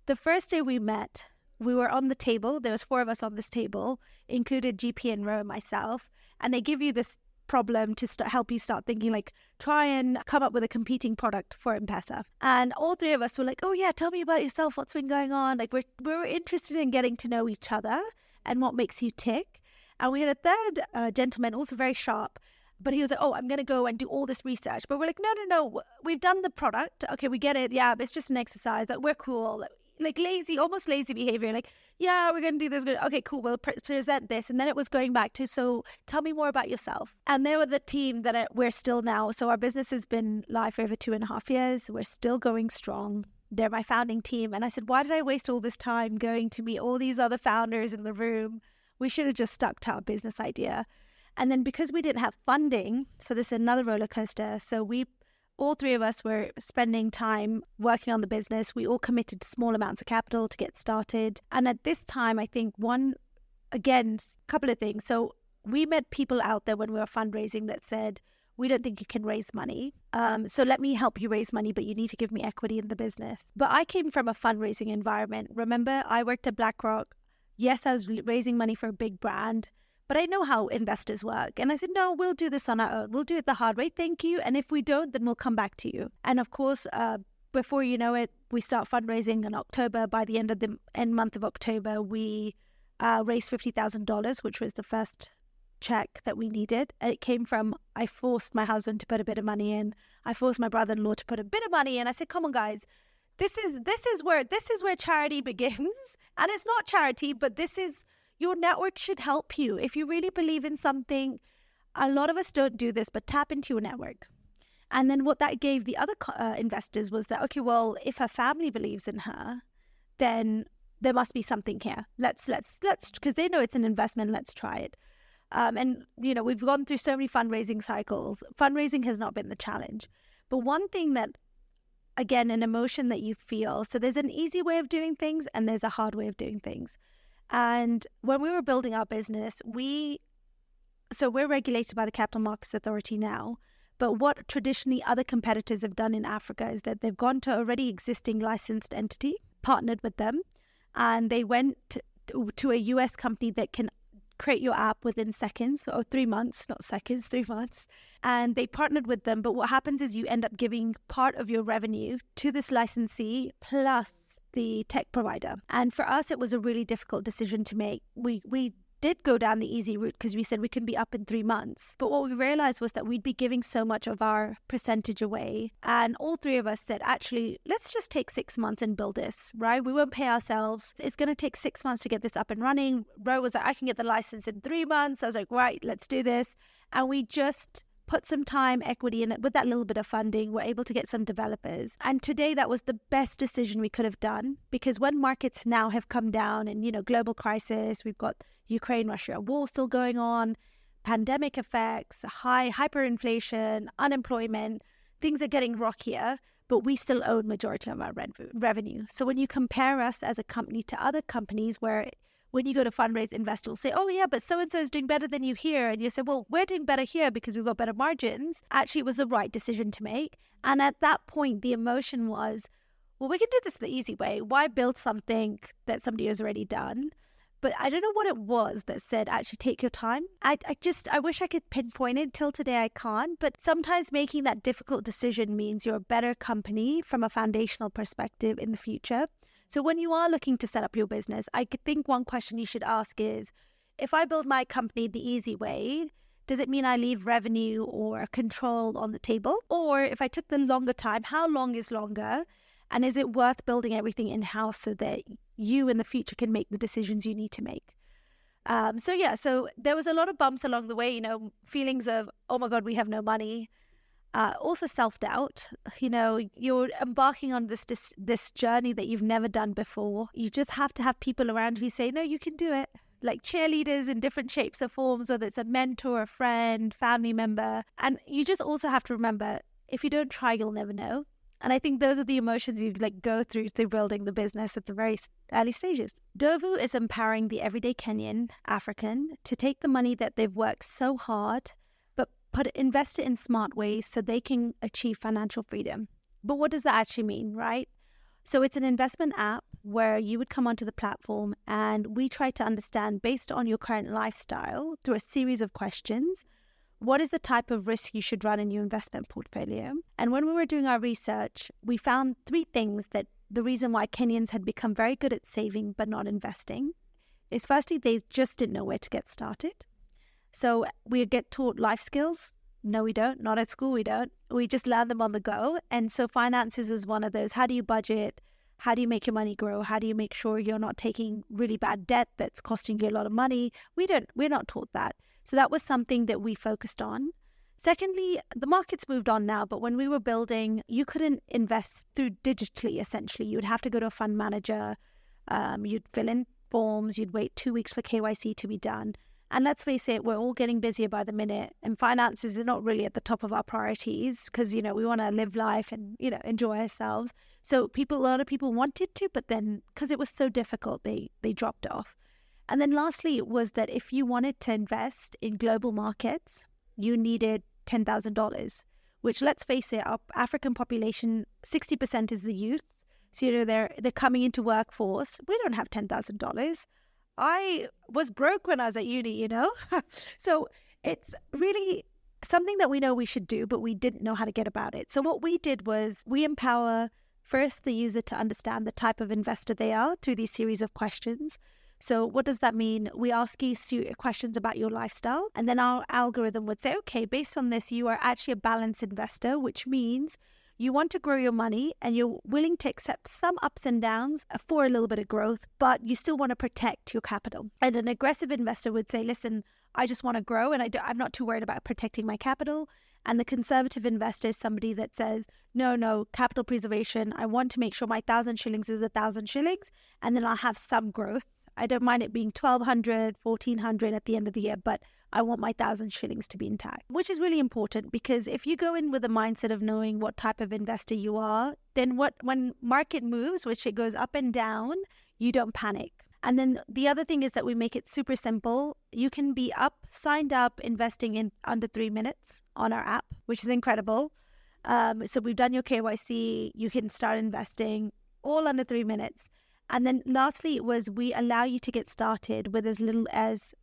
the first day we met, we were on the table. There was 4 of us on this table, included GP and Ro and myself. And they give you this problem to help you start thinking, like, try and come up with a competing product for M-Pesa. And all 3 of us were like, oh yeah, tell me about yourself. What's been going on? Like, we're interested in getting to know each other and what makes you tick. And we had a third gentleman, also very sharp, but he was like, oh, I'm going to go and do all this research. But we're like, no, we've done the product. Okay, we get it. Yeah, it's just an exercise. Like, we're cool. Like lazy, almost lazy behavior. Like, yeah, we're going to do this. Okay, cool. We'll present this. And then it was going back to, so tell me more about yourself. And they were the team that we're still now. So our business has been live for over 2.5 years. We're still going strong. They're my founding team. And I said, why did I waste all this time going to meet all these other founders in the room? We should have just stuck to our business idea. And then because we didn't have funding, so this is another roller coaster. So all 3 of us were spending time working on the business. We all committed small amounts of capital to get started. And at this time, I think couple of things. So we met people out there when we were fundraising that said, we don't think you can raise money. So let me help you raise money, but you need to give me equity in the business. But I came from a fundraising environment. Remember, I worked at BlackRock. Yes, I was raising money for a big brand, but I know how investors work. And I said, no, we'll do this on our own. We'll do it the hard way. Thank you. And if we don't, then we'll come back to you. And of course, before you know it, we start fundraising in October. By the end of the month of October, we raised $50,000, which was the first check that we needed. And it came from, I forced my husband to put a bit of money in. I forced my brother-in-law to put a bit of money in. I said, come on, guys. This is where charity begins. And it's not charity, but your network should help you. If you really believe in something, a lot of us don't do this, but tap into your network. And then what that gave the other investors was that, okay, well, if her family believes in her, then there must be something here. Let's, because they know it's an investment, let's try it. And, we've gone through so many fundraising cycles. Fundraising has not been the challenge. But one thing that, again, an emotion that you feel, so there's an easy way of doing things and there's a hard way of doing things. And when we were building our business, we're regulated by the Capital Markets Authority now. But what traditionally other competitors have done in Africa is that they've gone to already existing licensed entity, partnered with them, and they went to a US company that can create your app within seconds, or 3 months, not seconds, 3 months. And they partnered with them. But what happens is you end up giving part of your revenue to this licensee plus the tech provider. And for us, it was a really difficult decision to make. We did go down the easy route because we said we can be up in 3 months. But what we realized was that we'd be giving so much of our percentage away. And all three of us said, actually, let's just take 6 months and build this, right? We won't pay ourselves. It's going to take 6 months to get this up and running. Ro was like, I can get the license in 3 months. I was like, right, let's do this. And we just put some time, equity in it. With that little bit of funding, we're able to get some developers. And today that was the best decision we could have done, because when markets now have come down and, global crisis, we've got Ukraine-Russia war still going on, pandemic effects, high hyperinflation, unemployment, things are getting rockier, but we still own majority of our revenue. So when you compare us as a company to other companies where when you go to fundraise, investors will say, oh yeah, but so-and-so is doing better than you here. And you say, well, we're doing better here because we've got better margins. Actually, it was the right decision to make. And at that point, the emotion was, well, we can do this the easy way. Why build something that somebody has already done? But I don't know what it was that said, actually take your time. I wish I could pinpoint it. Till today, I can't. But sometimes making that difficult decision means you're a better company from a foundational perspective in the future. So when you are looking to set up your business, I think one question you should ask is, if I build my company the easy way, does it mean I leave revenue or control on the table? Or if I took the longer time, how long is longer? And is it worth building everything in-house so that you in the future can make the decisions you need to make? So there was a lot of bumps along the way, feelings of, oh my God, we have no money. Also self-doubt, you're embarking on this journey that you've never done before. You just have to have people around who say, no, you can do it. Like cheerleaders in different shapes or forms, whether it's a mentor, a friend, family member. And you just also have to remember, if you don't try, you'll never know. And I think those are the emotions you go through building the business at the very early stages. Dovu is empowering the everyday Kenyan African to take the money that they've worked so hard, invest it in smart ways so they can achieve financial freedom. But what does that actually mean, right? So it's an investment app where you would come onto the platform and we try to understand, based on your current lifestyle, through a series of questions, what is the type of risk you should run in your investment portfolio? And when we were doing our research, we found 3 things that the reason why Kenyans had become very good at saving but not investing is, firstly, they just didn't know where to get started. So we get taught life skills. No, we don't. Not at school, we don't. We just learn them on the go. And so finances is one of those. How do you budget? How do you make your money grow? How do you make sure you're not taking really bad debt that's costing you a lot of money? We're not taught that. So that was something that we focused on. Secondly, the market's moved on now, but when we were building, you couldn't invest through digitally, essentially. You would have to go to a fund manager. You'd fill in forms. You'd wait 2 weeks for KYC to be done. And let's face it, we're all getting busier by the minute, and finances are not really at the top of our priorities because, we want to live life and, enjoy ourselves. So a lot of people wanted to, but then because it was so difficult, they dropped off. And then lastly, it was that if you wanted to invest in global markets, you needed $10,000, which, let's face it, our African population, 60% is the youth. So, they're coming into workforce. We don't have $10,000. I was broke when I was at uni, So it's really something that we know we should do, but we didn't know how to get about it. So what we did was we empower first the user to understand the type of investor they are through these series of questions. So what does that mean? We ask you questions about your lifestyle, and then our algorithm would say, okay, based on this, you are actually a balanced investor, which means you want to grow your money and you're willing to accept some ups and downs for a little bit of growth, but you still want to protect your capital. And an aggressive investor would say, listen, I just want to grow and I'm not too worried about protecting my capital. And the conservative investor is somebody that says, no, capital preservation. I want to make sure my 1,000 shillings is 1,000 shillings and then I'll have some growth. I don't mind it being 1,200, 1,400 at the end of the year, but I want my 1,000 shillings to be intact, which is really important because if you go in with a mindset of knowing what type of investor you are, then when market moves, which it goes up and down, you don't panic. And then the other thing is that we make it super simple. You can be signed up, investing in under 3 minutes on our app, which is incredible. So we've done your KYC, you can start investing all under 3 minutes. And then lastly, we allow you to get started with as little as,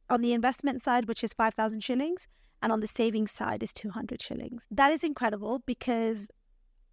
on the investment side, which is 5,000 shillings, and on the savings side is 200 shillings. That is incredible because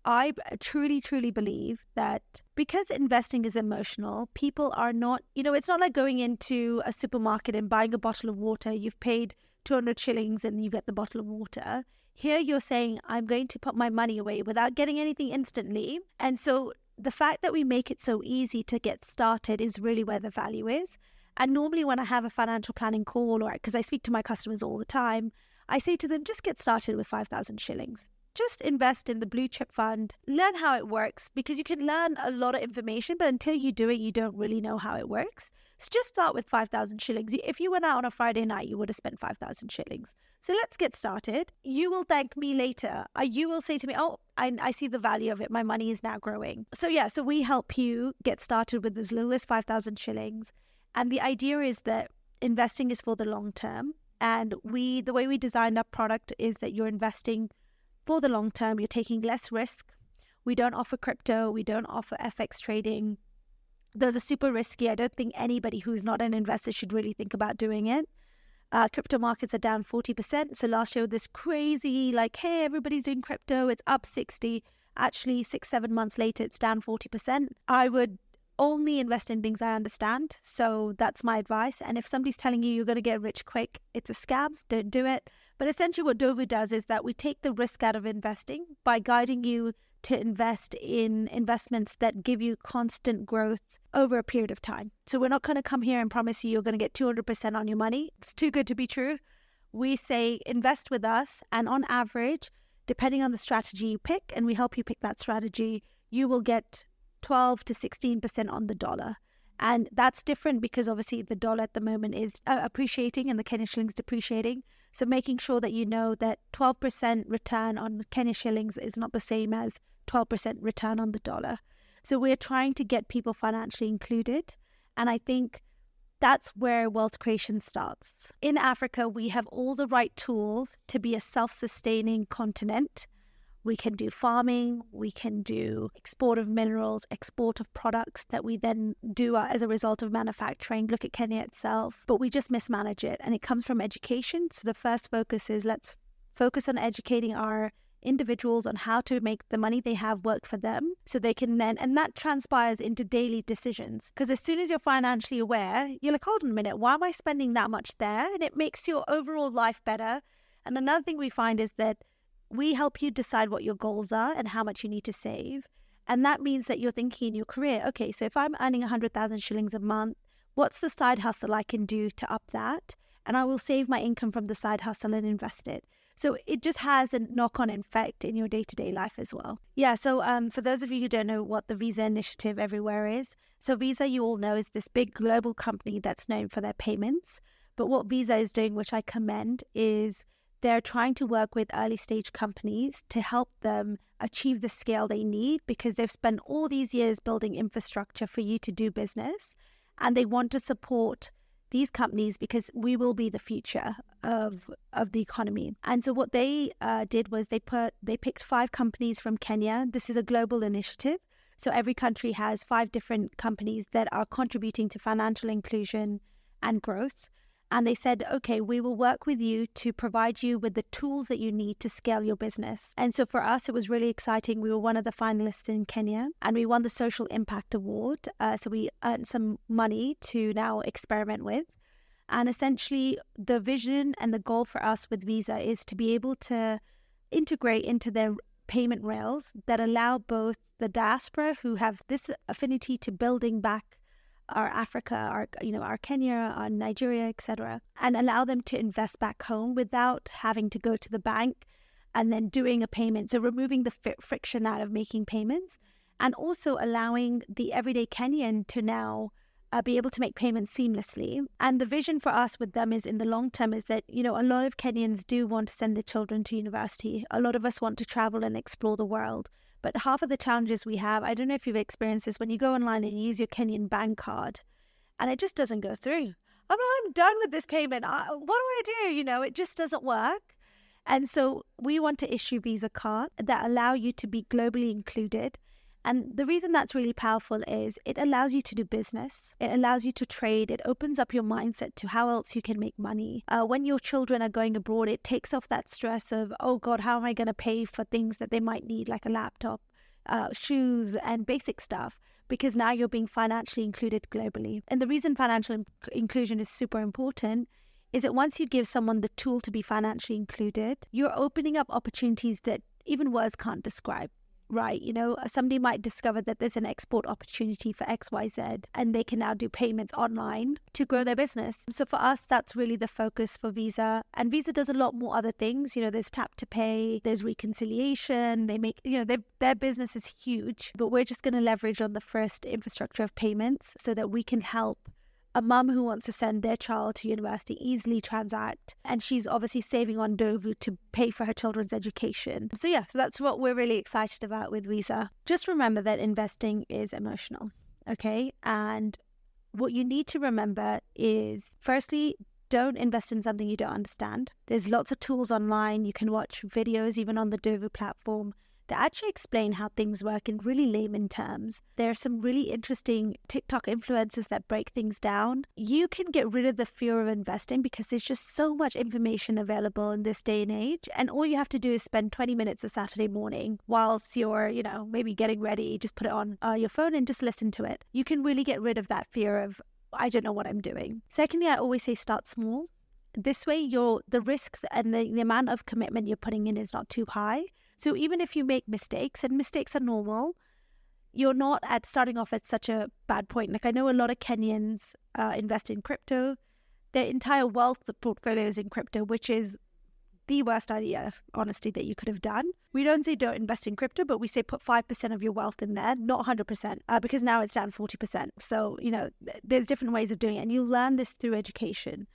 I truly, truly believe that because investing is emotional, people are not, it's not like going into a supermarket and buying a bottle of water. You've paid 200 shillings and you get the bottle of water. Here you're saying, I'm going to put my money away without getting anything instantly. And so the fact that we make it so easy to get started is really where the value is. And normally when I have a financial planning call, or because I speak to my customers all the time, I say to them, just get started with 5,000 shillings. Just invest in the blue chip fund, learn how it works, because you can learn a lot of information, but until you do it, you don't really know how it works. So just start with 5,000 shillings. If you went out on a Friday night, you would have spent 5,000 shillings. So let's get started. You will thank me later. You will say to me, oh, I see the value of it. My money is now growing. So we help you get started with as little as 5,000 shillings. And the idea is that investing is for the long term. And the way we designed our product is that you're investing for the long term. You're taking less risk. We don't offer crypto. We don't offer FX trading. Those are super risky. I don't think anybody who's not an investor should really think about doing it. Crypto markets are down 40%. So last year, this crazy, hey, everybody's doing crypto. It's up 60. Actually, 6-7 months later, it's down 40%. I would only invest in things I understand. So that's my advice. And if somebody's telling you you're going to get rich quick, it's a scam. Don't do it. But essentially what Dovu does is that we take the risk out of investing by guiding you to invest in investments that give you constant growth over a period of time. So we're not going to come here and promise you're going to get 200% on your money. It's too good to be true. We say invest with us, and on average, depending on the strategy you pick, and we help you pick that strategy, you will get 12 to 16% on the dollar. And that's different because obviously the dollar at the moment is appreciating and the Kenyan shillings depreciating. So making sure that you know that 12% return on Kenyan shillings is not the same as 12% return on the dollar. So we're trying to get people financially included. And I think that's where wealth creation starts. In Africa, we have all the right tools to be a self-sustaining continent. We can do farming, we can do export of minerals, export of products that we then do as a result of manufacturing. Look at Kenya itself, but we just mismanage it. And it comes from education. So the first focus is let's focus on educating our individuals on how to make the money they have work for them so they can then, and that transpires into daily decisions. Because as soon as you're financially aware, you're like, hold on a minute, why am I spending that much there? And it makes your overall life better. And another thing we find is that we help you decide what your goals are and how much you need to save. And that means that you're thinking in your career, okay, so if I'm earning 100,000 shillings a month, what's the side hustle I can do to up that? And I will save my income from the side hustle and invest it. So it just has a knock-on effect in your day-to-day life as well. Yeah, so for those of you who don't know what the Visa Initiative Everywhere is, so Visa, you all know, is this big global company that's known for their payments. But what Visa is doing, which I commend, is they're trying to work with early stage companies to help them achieve the scale they need, because they've spent all these years building infrastructure for you to do business. And they want to support these companies because we will be the future of the economy. And so what they did was they picked 5 companies from Kenya. This is a global initiative. So every country has 5 different companies that are contributing to financial inclusion and growth. And they said, okay, we will work with you to provide you with the tools that you need to scale your business. And so for us, it was really exciting. We were one of the finalists in Kenya and we won the Social Impact Award. So we earned some money to now experiment with. And essentially, the vision and the goal for us with Visa is to be able to integrate into their payment rails that allow both the diaspora who have this affinity to building back our Africa, our Kenya, our Nigeria, etc., and allow them to invest back home without having to go to the bank and then doing a payment. So removing the friction out of making payments, and also allowing the everyday Kenyan to now be able to make payments seamlessly. And the vision for us with them is in the long term is that, a lot of Kenyans do want to send their children to university. A lot of us want to travel and explore the world. But half of the challenges we have, I don't know if you've experienced this, when you go online and you use your Kenyan bank card and it just doesn't go through. I'm done with this payment. What do I do? It just doesn't work. And so we want to issue Visa cards that allow you to be globally included. And the reason that's really powerful is it allows you to do business. It allows you to trade. It opens up your mindset to how else you can make money. When your children are going abroad, it takes off that stress of, oh God, how am I going to pay for things that they might need, like a laptop? shoes and basic stuff, because now you're being financially included globally. And the reason financial inclusion is super important is that once you give someone the tool to be financially included, you're opening up opportunities that even words can't describe, right? You know, somebody might discover that there's an export opportunity for XYZ and they can now do payments online to grow their business. So for us, that's really the focus for Visa. And Visa does a lot more other things. You know, there's tap to pay, there's reconciliation. They make, you know, their business is huge, but we're just going to leverage on the first infrastructure of payments so that we can help a mum who wants to send their child to university easily transact, and she's obviously saving on Dovu to pay for her children's education. So that's what we're really excited about with Visa. Just remember that investing is emotional, okay? And what you need to remember is, firstly, don't invest in something you don't understand. There's lots of tools online. You can watch videos even on the Dovu platform that actually explain how things work in really layman terms. There are some really interesting TikTok influencers that break things down. You can get rid of the fear of investing because there's just so much information available in this day and age. And all you have to do is spend 20 minutes a Saturday morning whilst you're, you know, maybe getting ready, just put it on your phone and just listen to it. You can really get rid of that fear of, I don't know what I'm doing. Secondly, I always say start small. This way, the risk and the amount of commitment you're putting in is not too high. So even if you make mistakes, and mistakes are normal, you're not starting off at such a bad point. Like, I know a lot of Kenyans invest in crypto. Their entire wealth portfolio is in crypto, which is the worst idea, honestly, that you could have done. We don't say don't invest in crypto, but we say put 5% of your wealth in there, not 100%, because now it's down 40%. So, you know, there's different ways of doing it, and you learn this through education.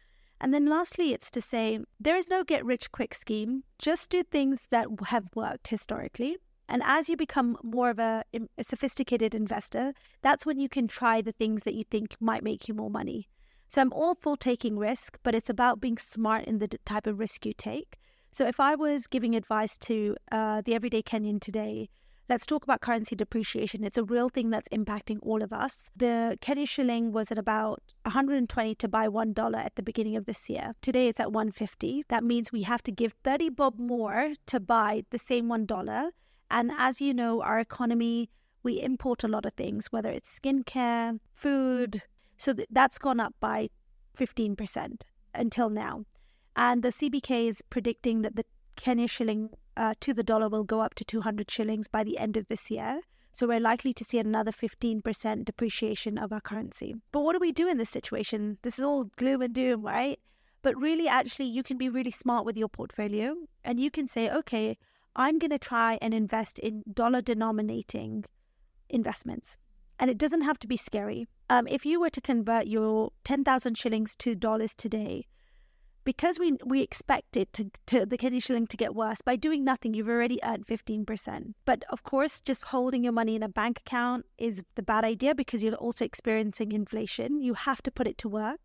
And then lastly, it's to say there is no get-rich-quick scheme. Just do things that have worked historically. And as you become more of a sophisticated investor, that's when you can try the things that you think might make you more money. So I'm all for taking risk, but it's about being smart in the type of risk you take. So if I was giving advice to the everyday Kenyan today, let's talk about currency depreciation. It's a real thing that's impacting all of us. The Kenya shilling was at about 120 to buy $1 at the beginning of this year. Today it's at 150. That means we have to give 30 bob more to buy the same $1. And as you know, our economy, we import a lot of things, whether it's skincare, food. So that's gone up by 15% until now. And the CBK is predicting that the Kenya shilling to the dollar will go up to 200 shillings by the end of this year. So we're likely to see another 15% depreciation of our currency. But what do we do in this situation? This is all gloom and doom, right? But really, actually, you can be really smart with your portfolio, and you can say, okay, I'm going to try and invest in dollar denominating investments. And it doesn't have to be scary. If you were to convert your 10,000 shillings to dollars today, because we expect it to the Kenya shilling to get worse, by doing nothing, you've already earned 15%. But of course, just holding your money in a bank account is the bad idea because you're also experiencing inflation. You have to put it to work.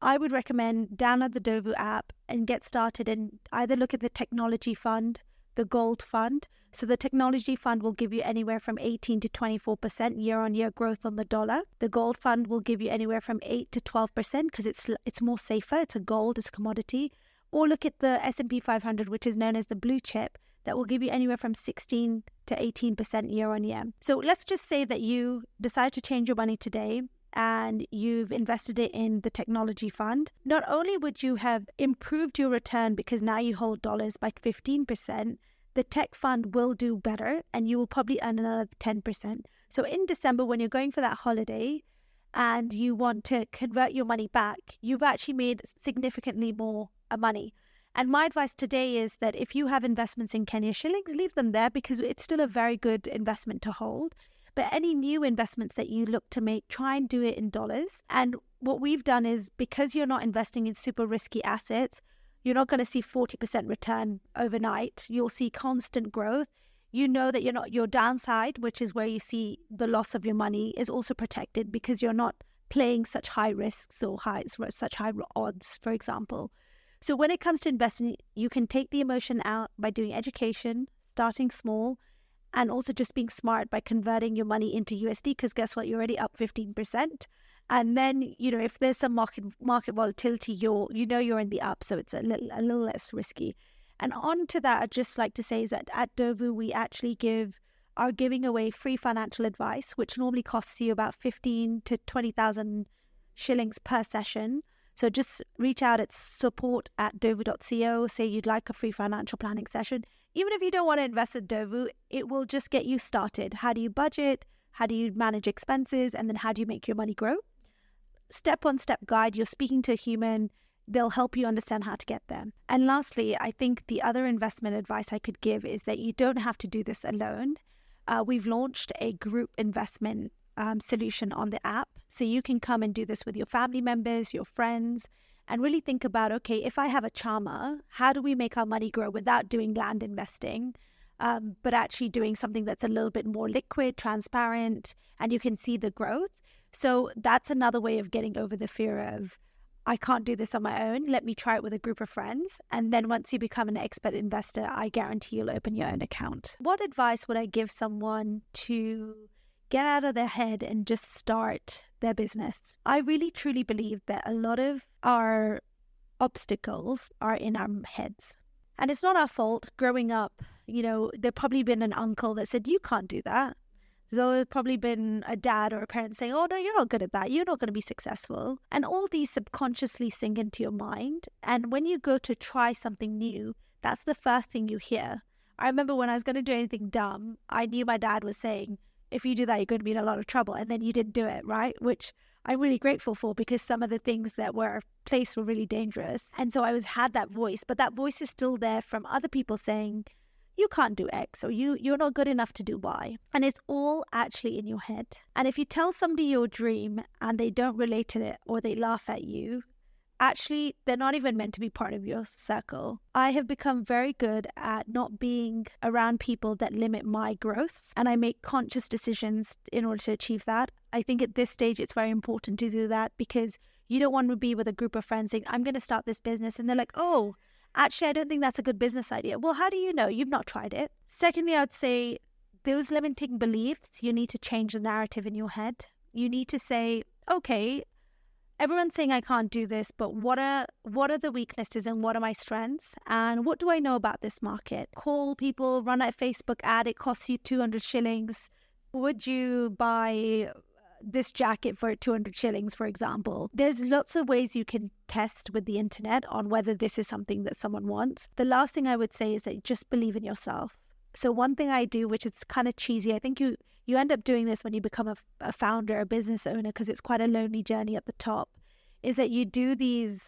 I would recommend download the Dovu app and get started and either look at the technology fund, the gold fund. So the technology fund will give you anywhere from 18 to 24% year-on-year growth on the dollar. The gold fund will give you anywhere from 8 to 12% because it's more safer. It's a gold, it's a commodity. Or look at the S&P 500, which is known as the blue chip, that will give you anywhere from 16 to 18% year-on-year. So let's just say that you decide to change your money today and you've invested it in the technology fund. Not only would you have improved your return because now you hold dollars by 15%, the tech fund will do better and you will probably earn another 10%. So in December, when you're going for that holiday and you want to convert your money back, you've actually made significantly more money. And my advice today is that if you have investments in Kenya shillings, leave them there because it's still a very good investment to hold. But any new investments that you look to make, try and do it in dollars. And what we've done is, because you're not investing in super risky assets, you're not going to see 40% return overnight. You'll see constant growth. You know that your downside, which is where you see the loss of your money, is also protected because you're not playing such high risks or such high odds, for example. So when it comes to investing, you can take the emotion out by doing education, starting small, and also just being smart by converting your money into USD, because guess what? You're already up 15%. And then, if there's some market volatility, you're in the up, so it's a little less risky. And on to that, I'd just like to say is that at Dovu, we actually give are giving away free financial advice, which normally costs you about 15 to 20,000 shillings per session. So just reach out at support@dovu.co, say you'd like a free financial planning session. Even if you don't want to invest in Dovu, it will just get you started. How do you budget? How do you manage expenses? And then how do you make your money grow? Step-on-step guide. You're speaking to a human. They'll help you understand how to get there. And lastly, I think the other investment advice I could give is that you don't have to do this alone. We've launched a group investment solution on the app. So you can come and do this with your family members, your friends, and really think about, okay, if I have a charmer, how do we make our money grow without doing land investing, but actually doing something that's a little bit more liquid, transparent, and you can see the growth. So that's another way of getting over the fear of, I can't do this on my own. Let me try it with a group of friends. And then once you become an expert investor, I guarantee you'll open your own account. What advice would I give someone to get out of their head and just start their business? I really truly believe that a lot of our obstacles are in our heads. And it's not our fault. Growing up, there'd probably been an uncle that said, you can't do that. There's probably been a dad or a parent saying, oh, no, you're not good at that. You're not going to be successful. And all these subconsciously sink into your mind. And when you go to try something new, that's the first thing you hear. I remember when I was going to do anything dumb, I knew my dad was saying, if you do that, you're going to be in a lot of trouble. And then you didn't do it, right? Which I'm really grateful for, because some of the things that were placed were really dangerous. And so I had that voice, but that voice is still there from other people saying, you can't do X, or you're not good enough to do Y. And it's all actually in your head. And if you tell somebody your dream and they don't relate to it, or they laugh at you, actually, they're not even meant to be part of your circle. I have become very good at not being around people that limit my growth, and I make conscious decisions in order to achieve that. I think at this stage, it's very important to do that, because you don't want to be with a group of friends saying, I'm going to start this business. And they're like, oh, actually, I don't think that's a good business idea. Well, how do you know? You've not tried it. Secondly, I would say those limiting beliefs, you need to change the narrative in your head. You need to say, okay, everyone's saying I can't do this, but what are the weaknesses and what are my strengths? And what do I know about this market? Call people, run a Facebook ad. It costs you 200 shillings. Would you buy this jacket for 200 shillings, for example? There's lots of ways you can test with the internet on whether this is something that someone wants. The last thing I would say is that just believe in yourself. So one thing I do, which is kind of cheesy, I think you end up doing this when you become a founder, a business owner, because it's quite a lonely journey at the top, is that you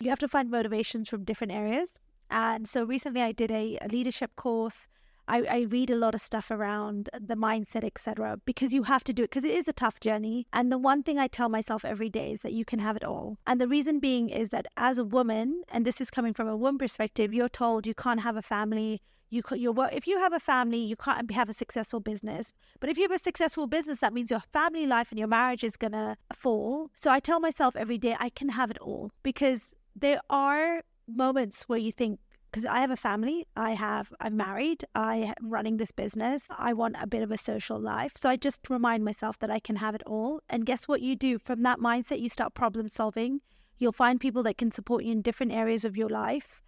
have to find motivations from different areas. And so recently I did a leadership course. I read a lot of stuff around the mindset, etc., because you have to do it, because it is a tough journey. And the one thing I tell myself every day is that you can have it all. And the reason being is that as a woman, and this is coming from a woman perspective, you're told you can't have a family. If you have a family, you can't have a successful business. But if you have a successful business, that means your family life and your marriage is going to fall. So I tell myself every day, I can have it all, because there are moments where you think, because I have a family, I'm married, I am running this business, I want a bit of a social life. So I just remind myself that I can have it all. And guess what you do? From that mindset, you start problem solving. You'll find people that can support you in different areas of your life,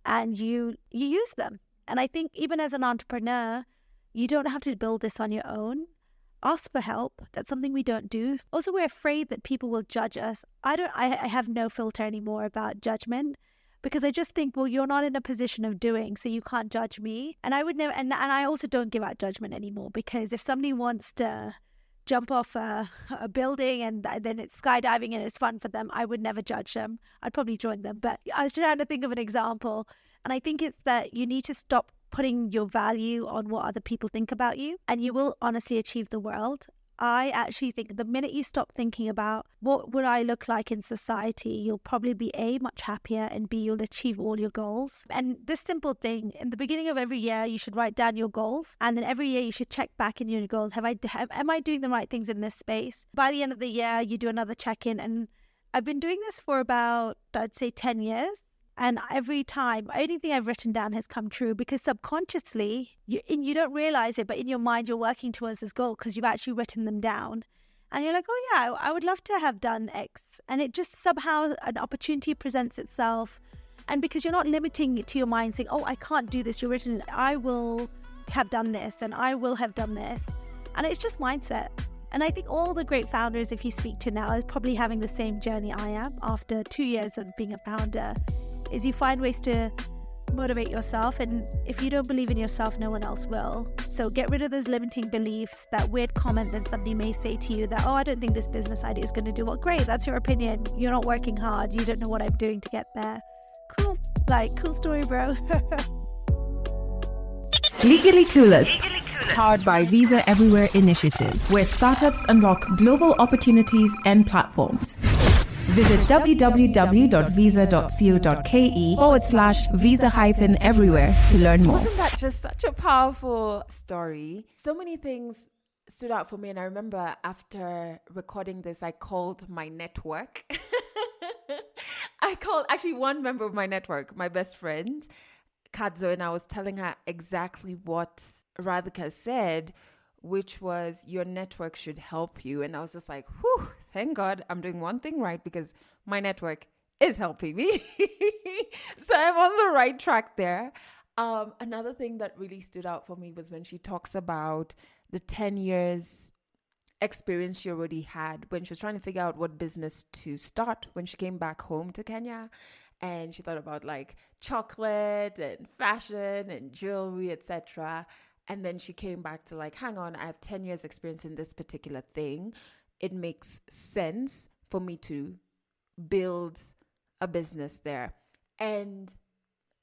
and you use them. And I think even as an entrepreneur, you don't have to build this on your own. Ask for help. That's something we don't do. Also, we're afraid that people will judge us. I have no filter anymore about judgment, because I just think, well, you're not in a position of doing, so you can't judge me. And I would never, and I also don't give out judgment anymore, because if somebody wants to jump off a building and then it's skydiving and it's fun for them, I would never judge them. I'd probably join them. But I was trying to think of an example, and I think it's that you need to stop putting your value on what other people think about you, and you will honestly achieve the world. I actually think the minute you stop thinking about what would I look like in society, you'll probably be A, much happier, and B, you'll achieve all your goals. And this simple thing, in the beginning of every year, you should write down your goals. And then every year you should check back in your goals. Am I doing the right things in this space? By the end of the year, you do another check-in. And I've been doing this for about, I'd say 10 years. And every time, anything I've written down has come true, because subconsciously, you don't realize it, but in your mind, you're working towards this goal because you've actually written them down. And you're like, oh yeah, I would love to have done X. And it just somehow, an opportunity presents itself. And because you're not limiting it to your mind saying, oh, I can't do this, you're written, I will have done this and I will have done this. And it's just mindset. And I think all the great founders, if you speak to now, is probably having the same journey I am after 2 years of being a founder, is you find ways to motivate yourself. And if you don't believe in yourself, no one else will. So get rid of those limiting beliefs, that weird comment that somebody may say to you that, oh, I don't think this business idea is going to do well. Great, that's your opinion. You're not working hard. You don't know what I'm doing to get there. Cool. Cool story, bro. Legally Clueless, powered by Visa Everywhere Initiative, where startups unlock global opportunities and platforms. Visit www.visa.co.ke/visa-everywhere to learn more. Wasn't that just such a powerful story? So many things stood out for me. And I remember after recording this, I called my network. I called actually one member of my network, my best friend, Kadzo, and I was telling her exactly what Radhika said, which was your network should help you. And I was just like, whew, thank God I'm doing one thing right, because my network is helping me. So I'm on the right track there. Another thing that really stood out for me was when she talks about the 10 years experience she already had when she was trying to figure out what business to start when she came back home to Kenya. And she thought about like chocolate and fashion and jewelry, etc. And then she came back to like, hang on, I have 10 years experience in this particular thing. It makes sense for me to build a business there. And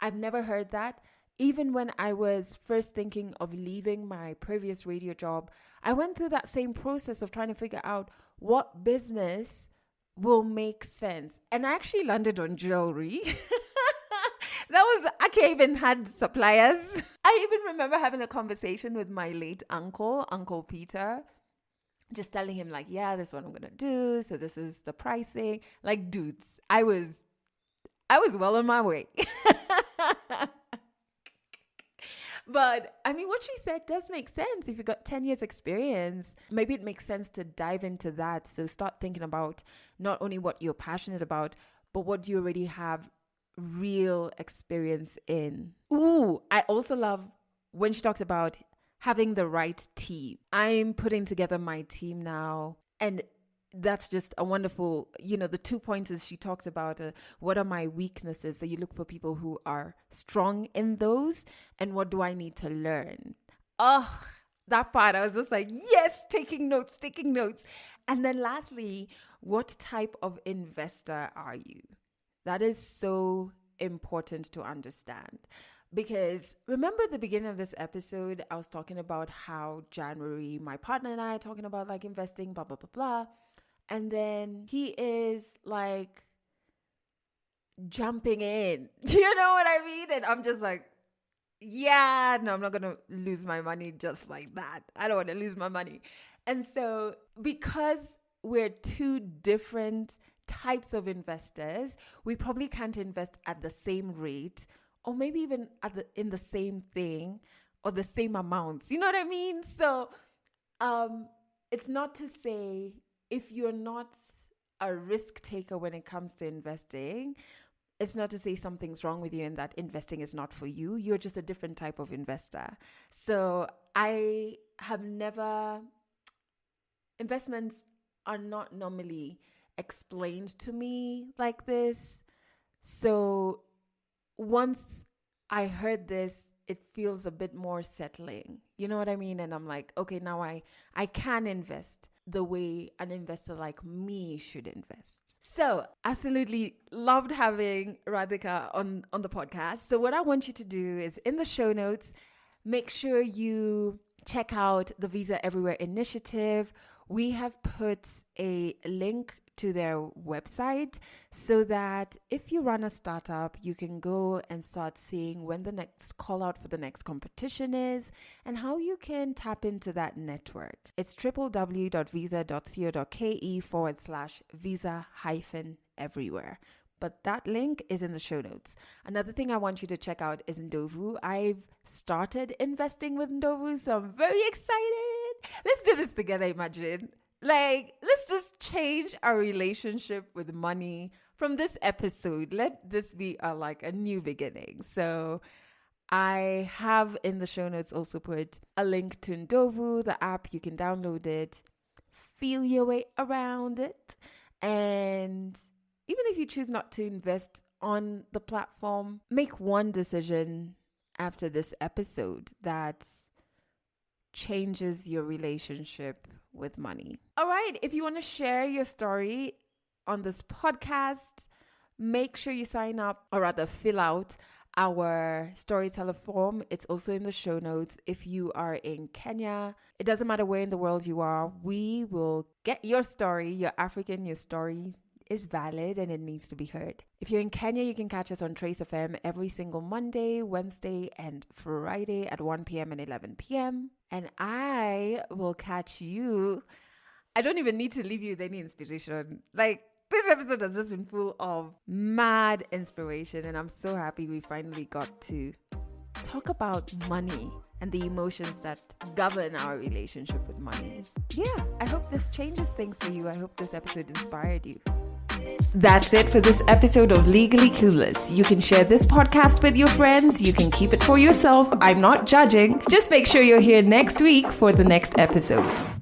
I've never heard that. Even when I was first thinking of leaving my previous radio job, I went through that same process of trying to figure out what business will make sense. And I actually landed on jewelry. I even had suppliers. I even remember having a conversation with my late Uncle Peter, just telling him like, yeah, this is what I'm going to do. So this is the pricing. Like, dudes, I was well on my way. But I mean, what she said does make sense. If you've got 10 years experience, maybe it makes sense to dive into that. So start thinking about not only what you're passionate about, but what you already have real experience in. Ooh, I also love when she talks about having the right team. I'm putting together my team now, and that's just a wonderful, the 2 pointers she talks about, what are my weaknesses? So you look for people who are strong in those, and what do I need to learn? Oh, that part, I was just like, yes, taking notes. And then lastly, what type of investor are you? That is so important to understand. Because remember the beginning of this episode, I was talking about how January, my partner and I are talking about like investing, blah, blah, blah, blah. And then he is like jumping in. You know what I mean? And I'm just like, yeah, no, I'm not going to lose my money just like that. I don't want to lose my money. And so because we're two different types of investors, we probably can't invest at the same rate, or maybe even in the same thing or the same amounts. You know what I mean? So it's not to say, if you're not a risk taker when it comes to investing, it's not to say something's wrong with you and that investing is not for you. You're just a different type of investor. So investments are not normally explained to me like this. So once I heard this, it feels a bit more settling. You know what I mean? And I'm like, okay, now I can invest the way an investor like me should invest. So absolutely loved having Radhika on the podcast. So what I want you to do is, in the show notes, make sure you check out the Visa Everywhere initiative. We have put a link to their website so that if you run a startup, you can go and start seeing when the next call out for the next competition is and how you can tap into that network. It's www.visa.co.ke/visa-everywhere. But that link is in the show notes. Another thing I want you to check out is Ndovu. I've started investing with Ndovu, so I'm very excited. Let's do this together, imagine. Let's just change our relationship with money from this episode. Let this be a new beginning. So I have in the show notes also put a link to Ndovu, the app. You can download it, feel your way around it. And even if you choose not to invest on the platform, make one decision after this episode that changes your relationship with money. All right, if you want to share your story on this podcast, make sure you sign up, or rather fill out our storyteller form. It's also in the show notes. If you are in Kenya, it doesn't matter where in the world you are, we will get your story. You're African, your story is valid and it needs to be heard. If you're in Kenya, you can catch us on Trace FM every single Monday, Wednesday, and Friday at 1 p.m. and 11 p.m. And I will catch you. I don't even need to leave you with any inspiration. Like, this episode has just been full of mad inspiration, and I'm so happy we finally got to talk about money and the emotions that govern our relationship with money. Yeah, I hope this changes things for you. I hope this episode inspired you. That's it for this episode of Legally Clueless. You can share this podcast with your friends. You can keep it for yourself. I'm not judging. Just make sure you're here next week for the next episode.